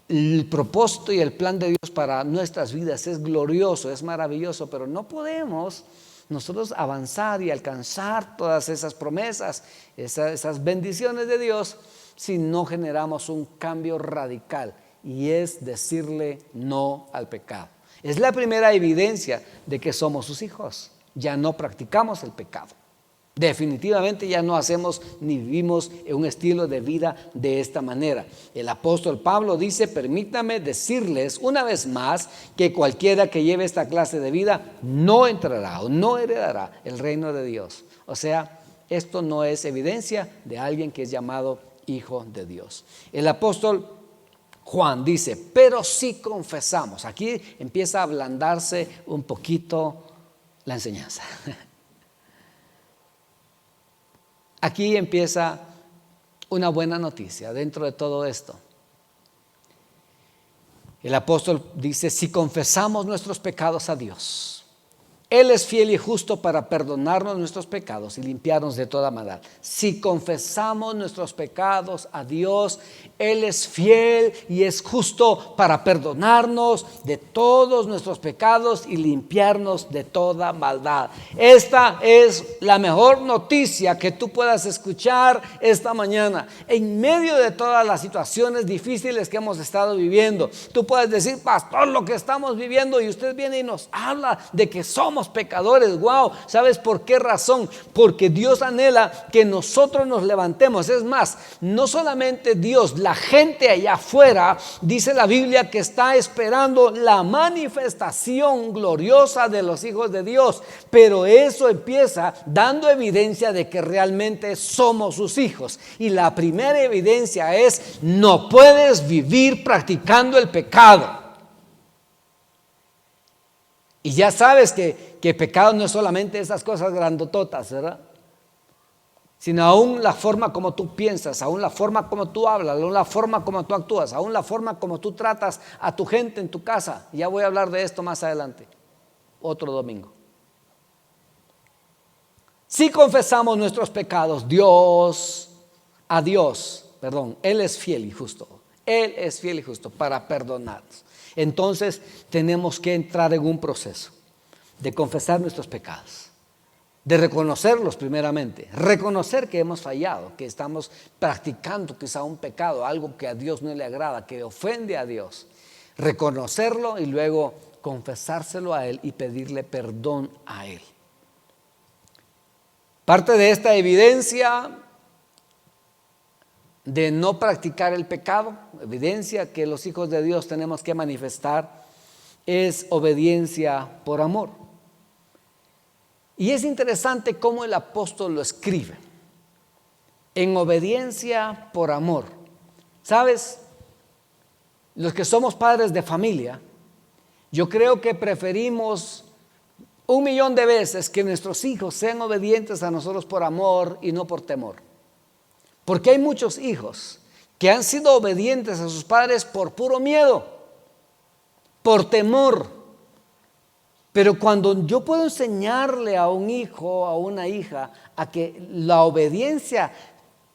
El propósito y el plan de Dios para nuestras vidas es glorioso, es maravilloso, pero no podemos nosotros avanzar y alcanzar todas esas promesas, esas bendiciones de Dios, si no generamos un cambio radical, y es decirle no al pecado. Es la primera evidencia de que somos sus hijos. Ya no practicamos el pecado. Definitivamente ya no hacemos ni vivimos un estilo de vida de esta manera. El apóstol Pablo dice: permítame decirles una vez más que cualquiera que lleve esta clase de vida no entrará o no heredará el reino de Dios. O sea, esto no es evidencia de alguien que es llamado hijo de Dios. El apóstol Juan dice: pero si confesamos. Aquí empieza a ablandarse un poquito la enseñanza. Aquí empieza una buena noticia dentro de todo esto. El apóstol dice: si confesamos nuestros pecados a Dios, Él es fiel y justo para perdonarnos nuestros pecados y limpiarnos de toda maldad. Si confesamos nuestros pecados a Dios, Él es fiel y es justo para perdonarnos de todos nuestros pecados y limpiarnos de toda maldad. Esta es la mejor noticia que tú puedas escuchar esta mañana. En medio de todas las situaciones difíciles que hemos estado viviendo, tú puedes decir: pastor, lo que estamos viviendo, y usted viene y nos habla de que somos pecadores. Wow, ¿sabes por qué razón? Porque Dios anhela que nosotros nos levantemos. Es más, no solamente Dios, la gente allá afuera, dice la Biblia, que está esperando la manifestación gloriosa de los hijos de Dios, pero eso empieza dando evidencia de que realmente somos sus hijos. Y la primera evidencia es: no puedes vivir practicando el pecado. Y ya sabes que pecado no es solamente esas cosas grandototas, ¿verdad? Sino aún la forma como tú piensas, aún la forma como tú hablas, aún la forma como tú actúas, aún la forma como tú tratas a tu gente en tu casa. Ya voy a hablar de esto más adelante, otro domingo. Si confesamos nuestros pecados, Él es fiel y justo. Él es fiel y justo para perdonarnos. Entonces tenemos que entrar en un proceso de confesar nuestros pecados, de reconocerlos primeramente, reconocer que hemos fallado, que estamos practicando quizá un pecado, algo que a Dios no le agrada, que ofende a Dios. Reconocerlo y luego confesárselo a Él y pedirle perdón a Él. Parte de esta evidencia de no practicar el pecado, evidencia que los hijos de Dios tenemos que manifestar, es obediencia por amor. Y es interesante cómo el apóstol lo escribe: en obediencia por amor. ¿Sabes? Los que somos padres de familia, yo creo que preferimos 1,000,000 de veces que nuestros hijos sean obedientes a nosotros por amor y no por temor. Porque hay muchos hijos que han sido obedientes a sus padres por puro miedo, por temor. Pero cuando yo puedo enseñarle a un hijo, a una hija, a que la obediencia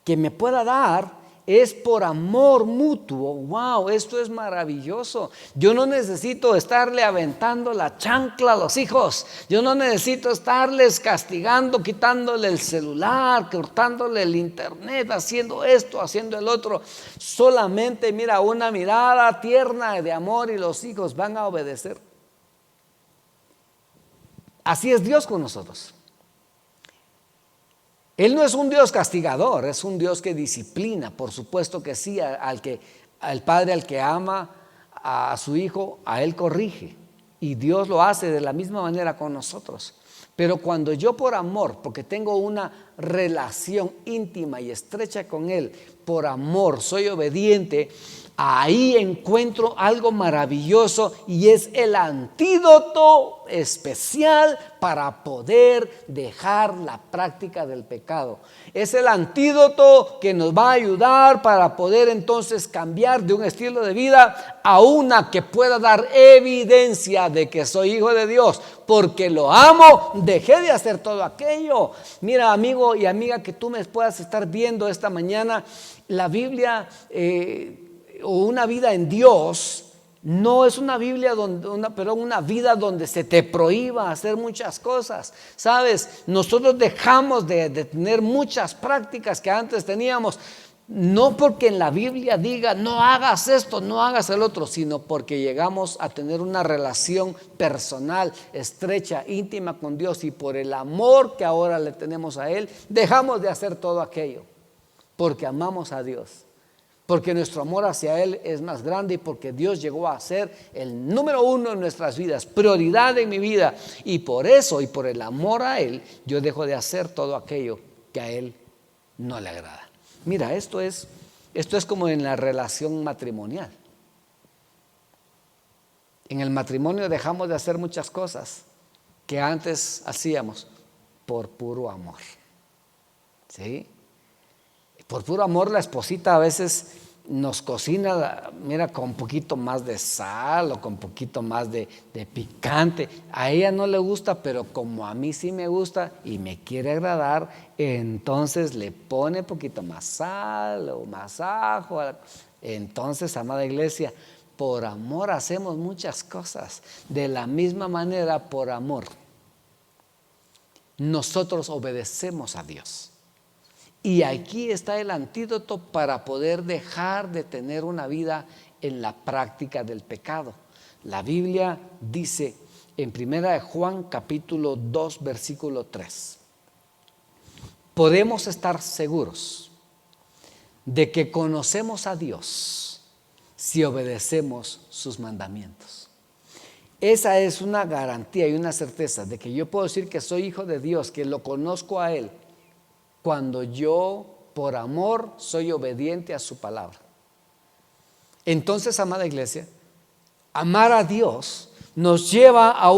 que me pueda dar es por amor mutuo, wow, esto es maravilloso. Yo no necesito estarle aventando la chancla a los hijos. Yo no necesito estarles castigando, quitándole el celular, cortándole el internet, haciendo esto, haciendo el otro. Solamente, mira, una mirada tierna de amor y los hijos van a obedecer. Así es Dios con nosotros. Él no es un Dios castigador, es un Dios que disciplina, por supuesto que sí. Al padre al que ama a su hijo, a él corrige, y Dios lo hace de la misma manera con nosotros. Pero cuando yo por amor, porque tengo una relación íntima y estrecha con Él, por amor soy obediente, ahí encuentro algo maravilloso, y es el antídoto especial para poder dejar la práctica del pecado. Es el antídoto que nos va a ayudar para poder entonces cambiar de un estilo de vida a una que pueda dar evidencia de que soy hijo de Dios. Porque lo amo, dejé de hacer todo aquello. Mira, amigo y amiga, que tú me puedas estar viendo esta mañana, la Biblia o una vida en Dios no es una Biblia una vida donde se te prohíba hacer muchas cosas. Sabes, nosotros dejamos de tener muchas prácticas que antes teníamos, no porque en la Biblia diga no hagas esto, no hagas el otro, sino porque llegamos a tener una relación personal, estrecha, íntima con Dios, y por el amor que ahora le tenemos a Él, dejamos de hacer todo aquello, porque amamos a Dios, porque nuestro amor hacia Él es más grande, y porque Dios llegó a ser el número uno en nuestras vidas, prioridad en mi vida, y por eso y por el amor a Él yo dejo de hacer todo aquello que a Él no le agrada. Mira, esto es como en la relación matrimonial. En el matrimonio dejamos de hacer muchas cosas que antes hacíamos por puro amor. ¿Sí? Por puro amor la esposita a veces nos cocina, mira, con un poquito más de sal o con un poquito más de picante. A ella no le gusta, pero como a mí sí me gusta y me quiere agradar, entonces le pone un poquito más sal o más ajo. Entonces, amada iglesia, por amor hacemos muchas cosas. De la misma manera, por amor, nosotros obedecemos a Dios. Y aquí está el antídoto para poder dejar de tener una vida en la práctica del pecado. La Biblia dice en 1 Juan capítulo 2 versículo 3: podemos estar seguros de que conocemos a Dios si obedecemos sus mandamientos. Esa es una garantía y una certeza de que yo puedo decir que soy hijo de Dios, que lo conozco a Él, cuando yo por amor soy obediente a su palabra. Entonces, amada iglesia, amar a Dios nos lleva a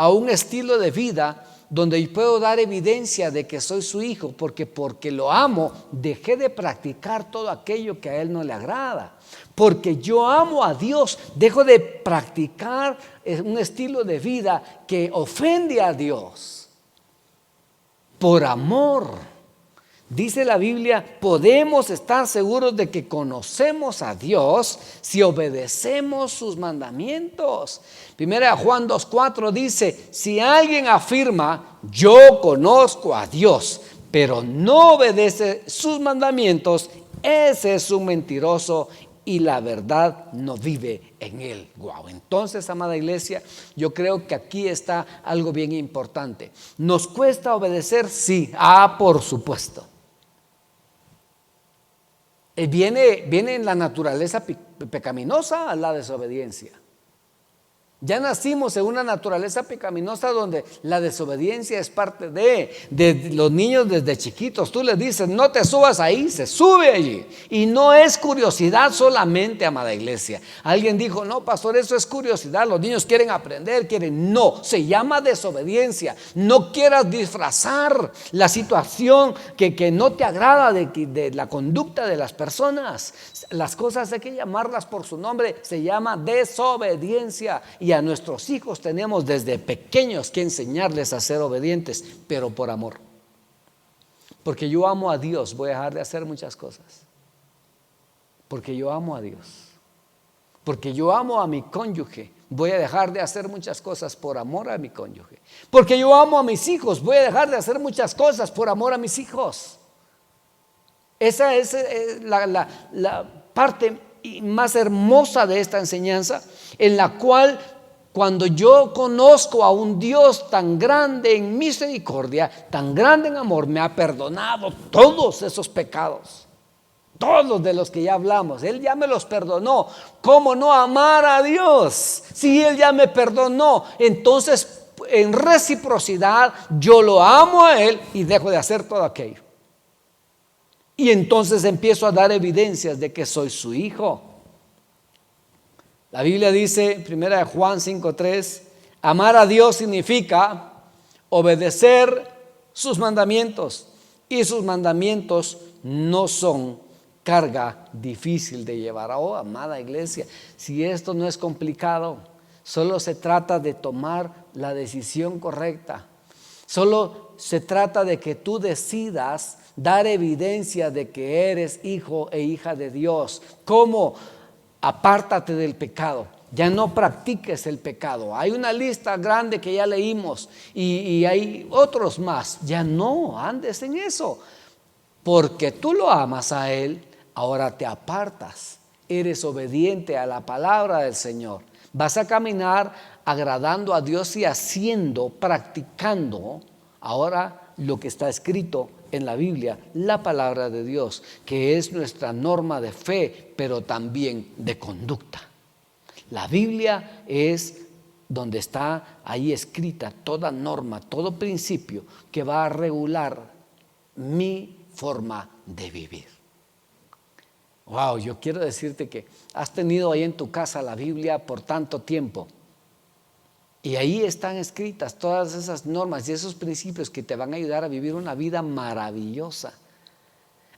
un estilo de vida donde yo puedo dar evidencia de que soy su hijo, porque lo amo, dejé de practicar todo aquello que a Él no le agrada. Porque yo amo a Dios, dejo de practicar un estilo de vida que ofende a Dios. Por amor, dice la Biblia, podemos estar seguros de que conocemos a Dios si obedecemos sus mandamientos. 1 Juan 2:4 dice: si alguien afirma yo conozco a Dios, pero no obedece sus mandamientos, ese es un mentiroso y la verdad no vive en él. Wow. Entonces, amada iglesia, yo creo que aquí está algo bien importante. ¿Nos cuesta obedecer? Sí. Por supuesto. Viene en la naturaleza pecaminosa la desobediencia. Ya nacimos en una naturaleza pecaminosa donde la desobediencia es parte de los niños desde chiquitos. Tú les dices no te subas ahí, se sube allí. Y no es curiosidad solamente, amada iglesia. Alguien dijo: no, pastor, eso es curiosidad, los niños quieren aprender, no, se llama desobediencia. No quieras disfrazar la situación que no te agrada de la conducta de las personas. Las cosas hay que llamarlas por su nombre. Se llama desobediencia. Y a nuestros hijos tenemos desde pequeños que enseñarles a ser obedientes, pero por amor. Porque yo amo a Dios, voy a dejar de hacer muchas cosas. Porque yo amo a Dios. Porque yo amo a mi cónyuge, voy a dejar de hacer muchas cosas por amor a mi cónyuge. Porque yo amo a mis hijos, voy a dejar de hacer muchas cosas por amor a mis hijos. Esa es la parte más hermosa de esta enseñanza, en la cual cuando yo conozco a un Dios tan grande en misericordia, tan grande en amor, me ha perdonado todos esos pecados, todos de los que ya hablamos. Él ya me los perdonó. ¿Cómo no amar a Dios si Él ya me perdonó? Entonces, en reciprocidad, yo lo amo a Él y dejo de hacer todo aquello. Y entonces empiezo a dar evidencias de que soy su hijo. La Biblia dice, 1 Juan 5:3, amar a Dios significa obedecer sus mandamientos. Y sus mandamientos no son carga difícil de llevar. Amada iglesia, si esto no es complicado, solo se trata de tomar la decisión correcta. Solo se trata de que tú decidas dar evidencia de que eres hijo e hija de Dios. ¿Cómo? Apártate del pecado. Ya no practiques el pecado. Hay una lista grande que ya leímos y hay otros más. Ya no andes en eso. Porque tú lo amas a Él, ahora te apartas. Eres obediente a la palabra del Señor. Vas a caminar agradando a Dios y practicando ahora lo que está escrito en la Biblia, la palabra de Dios, que es nuestra norma de fe, pero también de conducta. La Biblia es donde está ahí escrita toda norma, todo principio que va a regular mi forma de vivir. Wow, yo quiero decirte que has tenido ahí en tu casa la Biblia por tanto tiempo. Y ahí están escritas todas esas normas y esos principios que te van a ayudar a vivir una vida maravillosa.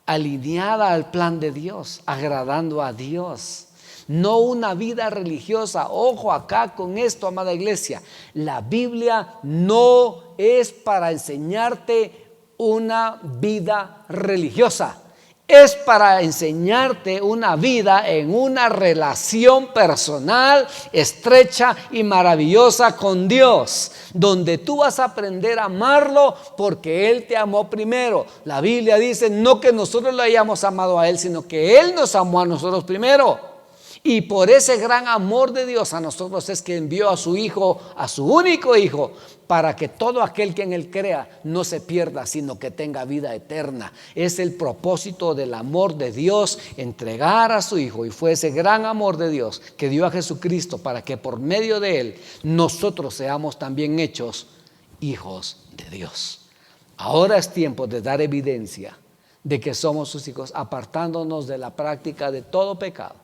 alineada al plan de Dios, agradando a Dios. No una vida religiosa. Ojo acá con esto, amada iglesia. La Biblia no es para enseñarte una vida religiosa. Es para enseñarte una vida en una relación personal, estrecha y maravillosa con Dios, donde tú vas a aprender a amarlo porque Él te amó primero. La Biblia dice no que nosotros lo hayamos amado a Él, sino que Él nos amó a nosotros primero. Y por ese gran amor de Dios a nosotros es que envió a su Hijo, a su único Hijo, para que todo aquel que en Él crea no se pierda, sino que tenga vida eterna. Es el propósito del amor de Dios, entregar a su Hijo. Y fue ese gran amor de Dios que dio a Jesucristo para que por medio de Él nosotros seamos también hechos hijos de Dios. Ahora es tiempo de dar evidencia de que somos sus hijos, apartándonos de la práctica de todo pecado.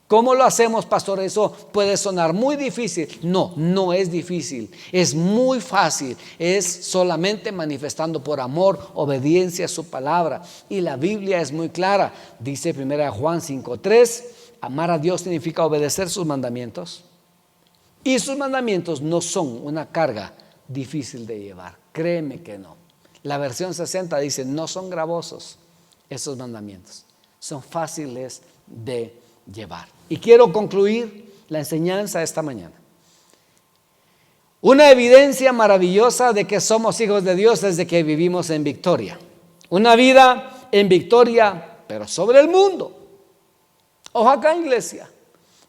¿Cómo lo hacemos, pastor? Eso puede sonar muy difícil. No, no es difícil. Es muy fácil. Es solamente manifestando por amor, obediencia a su palabra. Y la Biblia es muy clara. Dice 1 Juan 5:3, amar a Dios significa obedecer sus mandamientos. Y sus mandamientos no son una carga difícil de llevar. Créeme que no. La versión 60 dice, no son gravosos esos mandamientos. Son fáciles de llevar. Y quiero concluir la enseñanza esta mañana. Una evidencia maravillosa de que somos hijos de Dios es de que vivimos en victoria. Una vida en victoria, pero sobre el mundo. Ojo acá, iglesia,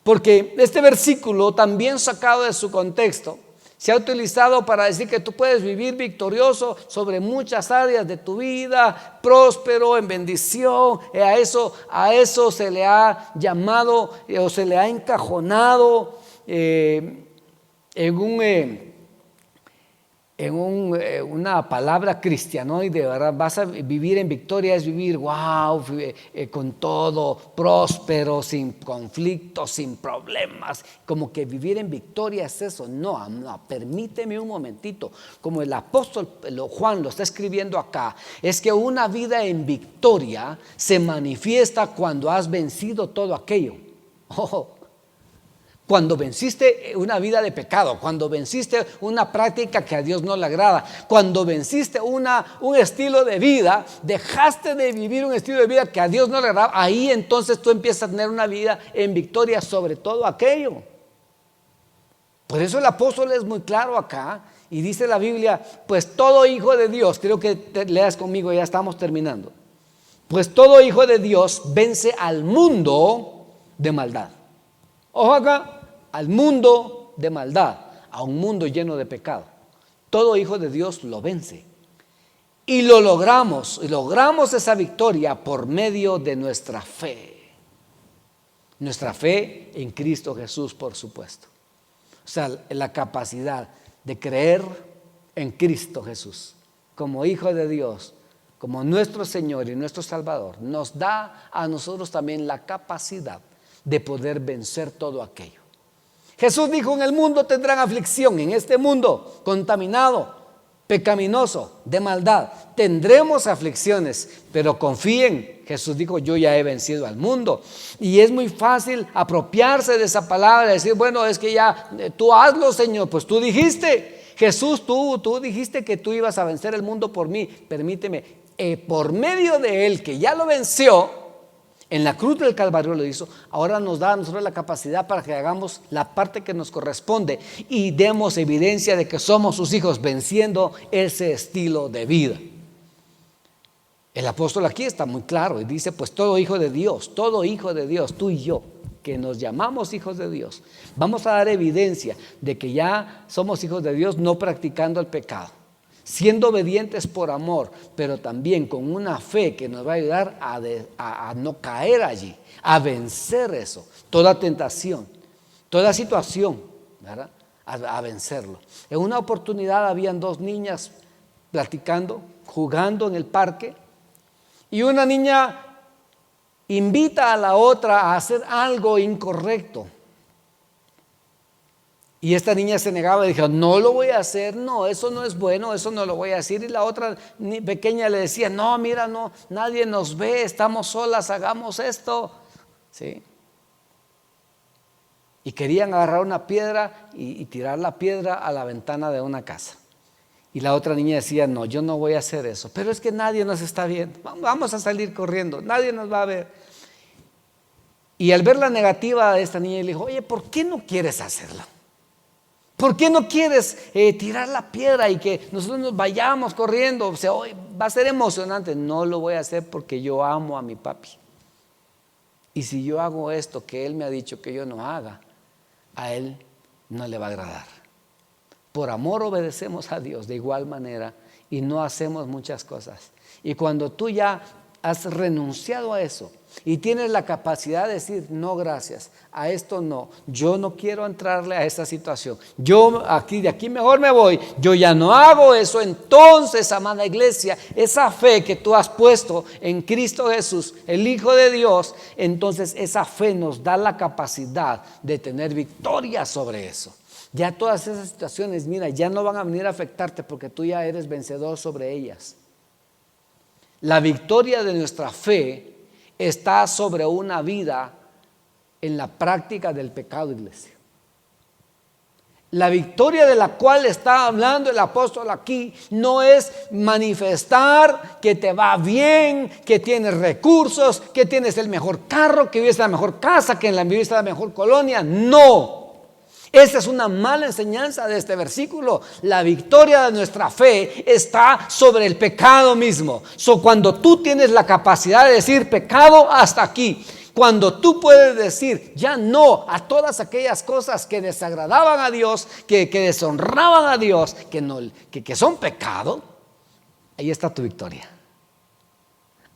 porque este versículo, también sacado de su contexto, se ha utilizado para decir que tú puedes vivir victorioso sobre muchas áreas de tu vida, próspero, en bendición. A eso se le ha llamado o se le ha encajonado una palabra cristianoide, ¿verdad? Vas a vivir en victoria, es vivir con todo, próspero, sin conflictos, sin problemas. Como que vivir en victoria es eso. No, permíteme un momentito. Como el apóstol Juan lo está escribiendo acá, es que una vida en victoria se manifiesta cuando has vencido todo aquello. Cuando venciste una vida de pecado, cuando venciste una práctica que a Dios no le agrada, cuando venciste un estilo de vida, dejaste de vivir un estilo de vida que a Dios no le agrada, ahí entonces tú empiezas a tener una vida en victoria sobre todo aquello. Por eso el apóstol es muy claro acá y dice la Biblia, pues todo hijo de Dios, quiero que te leas conmigo, ya estamos terminando. Pues todo hijo de Dios vence al mundo de maldad. Ojo acá, al mundo de maldad, a un mundo lleno de pecado. Todo hijo de Dios lo vence. Y logramos esa victoria por medio de nuestra fe. Nuestra fe en Cristo Jesús, por supuesto. O sea, la capacidad de creer en Cristo Jesús como hijo de Dios, como nuestro Señor y nuestro Salvador, nos da a nosotros también la capacidad de poder vencer todo aquello. Jesús dijo, en el mundo tendrán aflicción, en este mundo contaminado, pecaminoso, de maldad, tendremos aflicciones, pero confíen, Jesús dijo, yo ya he vencido al mundo. Y es muy fácil apropiarse de esa palabra, decir, bueno, es que ya tú hazlo, Señor, pues tú dijiste, Jesús, tú dijiste que tú ibas a vencer el mundo por mí, permíteme, por medio de Él que ya lo venció, en la cruz del Calvario lo hizo, ahora nos da a nosotros la capacidad para que hagamos la parte que nos corresponde y demos evidencia de que somos sus hijos venciendo ese estilo de vida. El apóstol aquí está muy claro y dice, pues todo hijo de Dios, tú y yo, que nos llamamos hijos de Dios, vamos a dar evidencia de que ya somos hijos de Dios no practicando el pecado, siendo obedientes por amor, pero también con una fe que nos va a ayudar a no caer allí, a vencer eso, toda tentación, toda situación, ¿verdad? A vencerlo. En una oportunidad habían dos niñas platicando, jugando en el parque, y una niña invita a la otra a hacer algo incorrecto. Y esta niña se negaba y dijo, no lo voy a hacer, no, eso no es bueno, eso no lo voy a decir. Y la otra pequeña le decía, no, mira, no, nadie nos ve, estamos solas, hagamos esto. ¿Sí? Y querían agarrar una piedra y tirar la piedra a la ventana de una casa. Y la otra niña decía, no, yo no voy a hacer eso, pero es que nadie nos está viendo, vamos a salir corriendo, nadie nos va a ver. Y al ver la negativa de esta niña, le dijo, oye, ¿por qué no quieres hacerlo? ¿Por qué no quieres tirar la piedra y que nosotros nos vayamos corriendo? O sea, hoy va a ser emocionante. No lo voy a hacer porque yo amo a mi papi. Y si yo hago esto que él me ha dicho que yo no haga, a él no le va a agradar. Por amor obedecemos a Dios de igual manera y no hacemos muchas cosas. Y cuando tú ya has renunciado a eso y tienes la capacidad de decir, no, gracias, a esto no, yo no quiero entrarle a esta situación, yo de aquí mejor me voy, yo ya no hago eso. Entonces, amada iglesia, esa fe que tú has puesto en Cristo Jesús, el Hijo de Dios, entonces esa fe nos da la capacidad de tener victoria sobre eso. Ya todas esas situaciones, mira, ya no van a venir a afectarte porque tú ya eres vencedor sobre ellas. La victoria de nuestra fe está sobre una vida en la práctica del pecado, iglesia. La victoria de la cual está hablando el apóstol aquí no es manifestar que te va bien, que tienes recursos, que tienes el mejor carro, que vives en la mejor casa, que viviste en la mejor colonia. No. Esa es una mala enseñanza de este versículo. La victoria de nuestra fe está sobre el pecado mismo. Cuando tú tienes la capacidad de decir pecado hasta aquí, cuando tú puedes decir ya no a todas aquellas cosas que desagradaban a Dios, que deshonraban a Dios, que son pecado, ahí está tu victoria.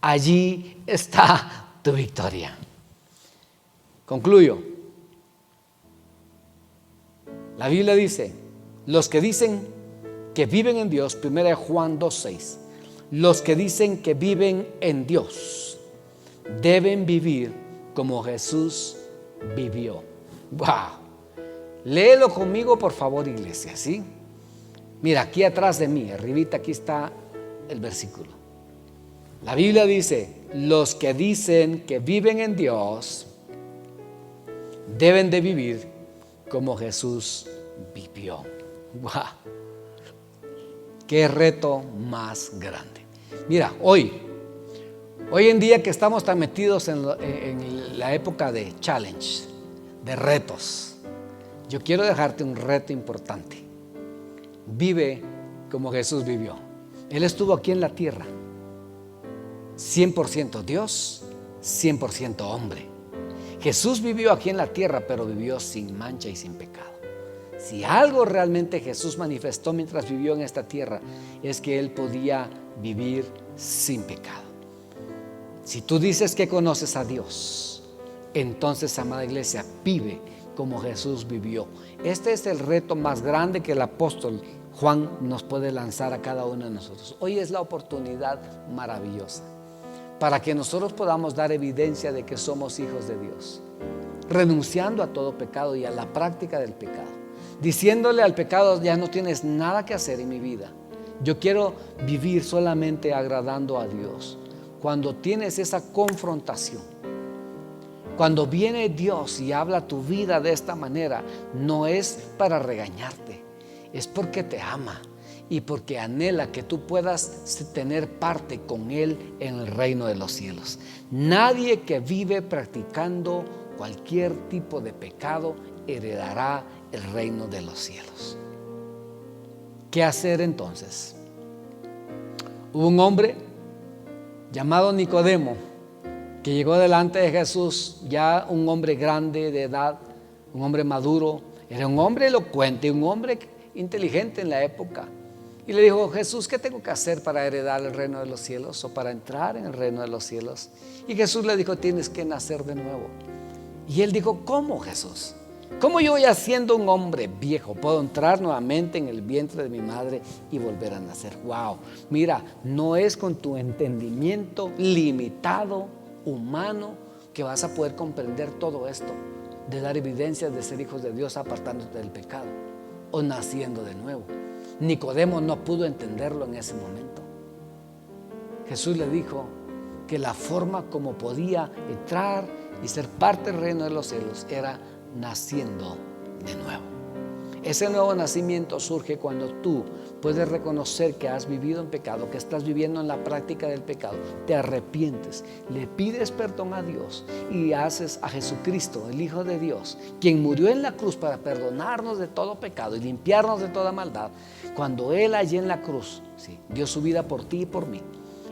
Allí está tu victoria. Concluyo. La Biblia dice, los que dicen que viven en Dios, 1 Juan 2:6, los que dicen que viven en Dios deben vivir como Jesús vivió. ¡Wow! Léelo conmigo, por favor, iglesia, ¿sí? Mira, aquí atrás de mí, arribita, aquí está el versículo. La Biblia dice, los que dicen que viven en Dios deben de vivir como Jesús vivió. ¡Wow! ¡Qué reto más grande! Mira, hoy en día que estamos tan metidos en la época de challenge, de retos, yo quiero dejarte un reto importante. Vive como Jesús vivió. Él estuvo aquí en la tierra, 100% Dios, 100% hombre. Jesús vivió aquí en la tierra, pero vivió sin mancha y sin pecado. Si algo realmente Jesús manifestó mientras vivió en esta tierra, es que Él podía vivir sin pecado. Si tú dices que conoces a Dios, entonces, amada iglesia, vive como Jesús vivió. Este es el reto más grande que el apóstol Juan nos puede lanzar a cada uno de nosotros. Hoy es la oportunidad maravillosa para que nosotros podamos dar evidencia de que somos hijos de Dios, renunciando a todo pecado y a la práctica del pecado, diciéndole al pecado, ya no tienes nada que hacer en mi vida, yo quiero vivir solamente agradando a Dios. Cuando tienes esa confrontación, cuando viene Dios y habla tu vida de esta manera, no es para regañarte, es porque te ama y porque anhela que tú puedas tener parte con Él en el reino de los cielos. Nadie que vive practicando cualquier tipo de pecado heredará el reino de los cielos. ¿Qué hacer entonces? Hubo un hombre llamado Nicodemo que llegó delante de Jesús, ya un hombre grande de edad, un hombre maduro, era un hombre elocuente, un hombre inteligente en la época. Y le dijo, Jesús, ¿qué tengo que hacer para heredar el reino de los cielos o para entrar en el reino de los cielos? Y Jesús le dijo, tienes que nacer de nuevo. Y él dijo, ¿cómo, Jesús? ¿Cómo yo ya siendo un hombre viejo puedo entrar nuevamente en el vientre de mi madre y volver a nacer? Wow, mira, no es con tu entendimiento limitado, humano, que vas a poder comprender todo esto. de dar evidencias de ser hijos de Dios apartándote del pecado o naciendo de nuevo. Nicodemo no pudo entenderlo en ese momento. Jesús le dijo que la forma como podía entrar y ser parte del reino de los cielos era naciendo de nuevo. Ese nuevo nacimiento surge cuando tú puedes reconocer que has vivido en pecado, que estás viviendo en la práctica del pecado, te arrepientes, le pides perdón a Dios y haces a Jesucristo, el Hijo de Dios, quien murió en la cruz para perdonarnos de todo pecado y limpiarnos de toda maldad. Cuando Él allí en la cruz, sí, dio su vida por ti y por mí,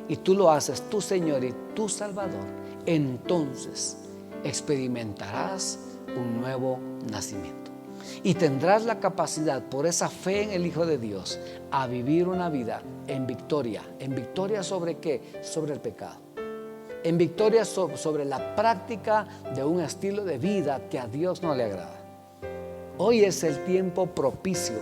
y tú lo haces tu Señor y tu Salvador, entonces experimentarás un nuevo nacimiento. Y tendrás la capacidad, por esa fe en el Hijo de Dios, a vivir una vida en victoria. ¿En victoria sobre qué? Sobre el pecado. En victoria sobre la práctica de un estilo de vida que a Dios no le agrada. Hoy es el tiempo propicio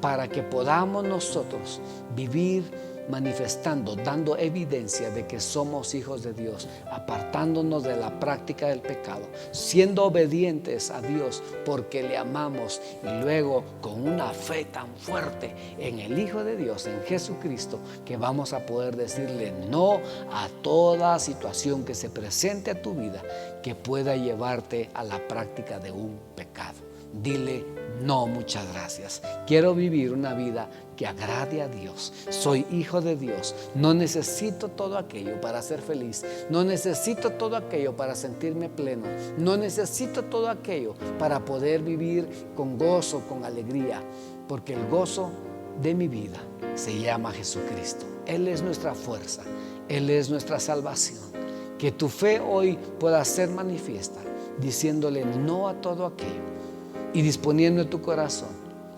para que podamos nosotros vivir manifestando, dando evidencia de que somos hijos de Dios, apartándonos de la práctica del pecado, siendo obedientes a Dios porque le amamos, y luego con una fe tan fuerte en el Hijo de Dios, en Jesucristo, que vamos a poder decirle no a toda situación que se presente a tu vida que pueda llevarte a la práctica de un pecado. Dile: no, muchas gracias. Quiero vivir una vida que agrade a Dios. Soy hijo de Dios. No necesito todo aquello para ser feliz. No necesito todo aquello para sentirme pleno. No necesito todo aquello para poder vivir con gozo, con alegría. Porque el gozo de mi vida se llama Jesucristo. Él es nuestra fuerza. Él es nuestra salvación. Que tu fe hoy pueda ser manifiesta, diciéndole no a todo aquello. Y disponiendo en tu corazón,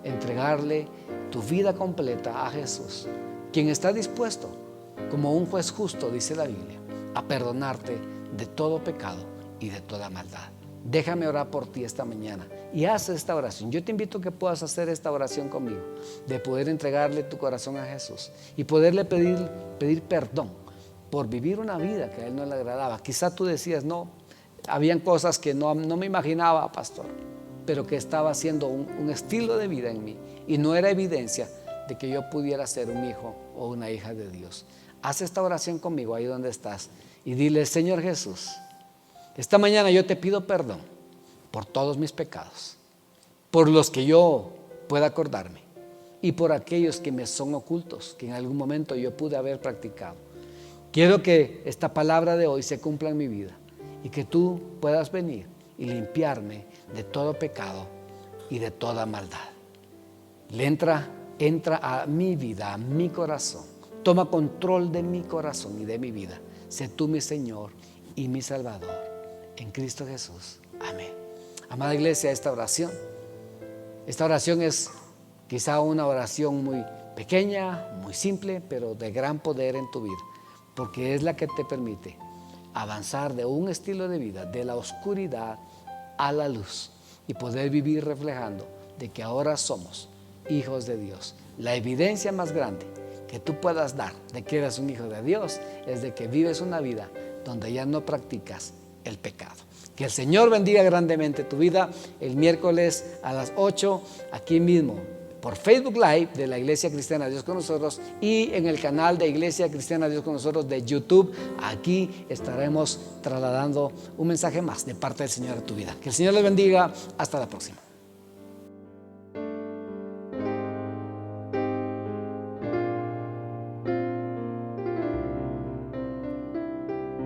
entregarle tu vida completa a Jesús, quien está dispuesto, como un juez justo, dice la Biblia, a perdonarte de todo pecado y de toda maldad. Déjame orar por ti esta mañana y haz esta oración. Yo te invito a que puedas hacer esta oración conmigo, de poder entregarle tu corazón a Jesús y poderle pedir perdón por vivir una vida que a Él no le agradaba. Quizá tú decías, no, habían cosas que no me imaginaba, pastor, pero que estaba haciendo un estilo de vida en mí y no era evidencia de que yo pudiera ser un hijo o una hija de Dios. Haz esta oración conmigo ahí donde estás y dile: Señor Jesús, esta mañana yo te pido perdón por todos mis pecados, por los que yo pueda acordarme y por aquellos que me son ocultos, que en algún momento yo pude haber practicado. Quiero que esta palabra de hoy se cumpla en mi vida y que tú puedas venir y limpiarme de todo pecado y de toda maldad. Entra a mi vida, a mi corazón. Toma control de mi corazón y de mi vida. Sé tú mi Señor y mi Salvador. En Cristo Jesús. Amén. Amada iglesia, esta oración es quizá una oración muy pequeña, muy simple, pero de gran poder en tu vida, porque es la que te permite avanzar de un estilo de vida, de la oscuridad a la luz, y poder vivir reflejando de que ahora somos hijos de Dios. La evidencia más grande que tú puedas dar de que eres un hijo de Dios es de que vives una vida donde ya no practicas el pecado. Que el Señor bendiga grandemente tu vida. El miércoles a las 8 aquí mismo por Facebook Live de la Iglesia Cristiana Dios con Nosotros y en el canal de Iglesia Cristiana Dios con Nosotros de YouTube. Aquí estaremos trasladando un mensaje más de parte del Señor a tu vida. Que el Señor les bendiga. Hasta la próxima.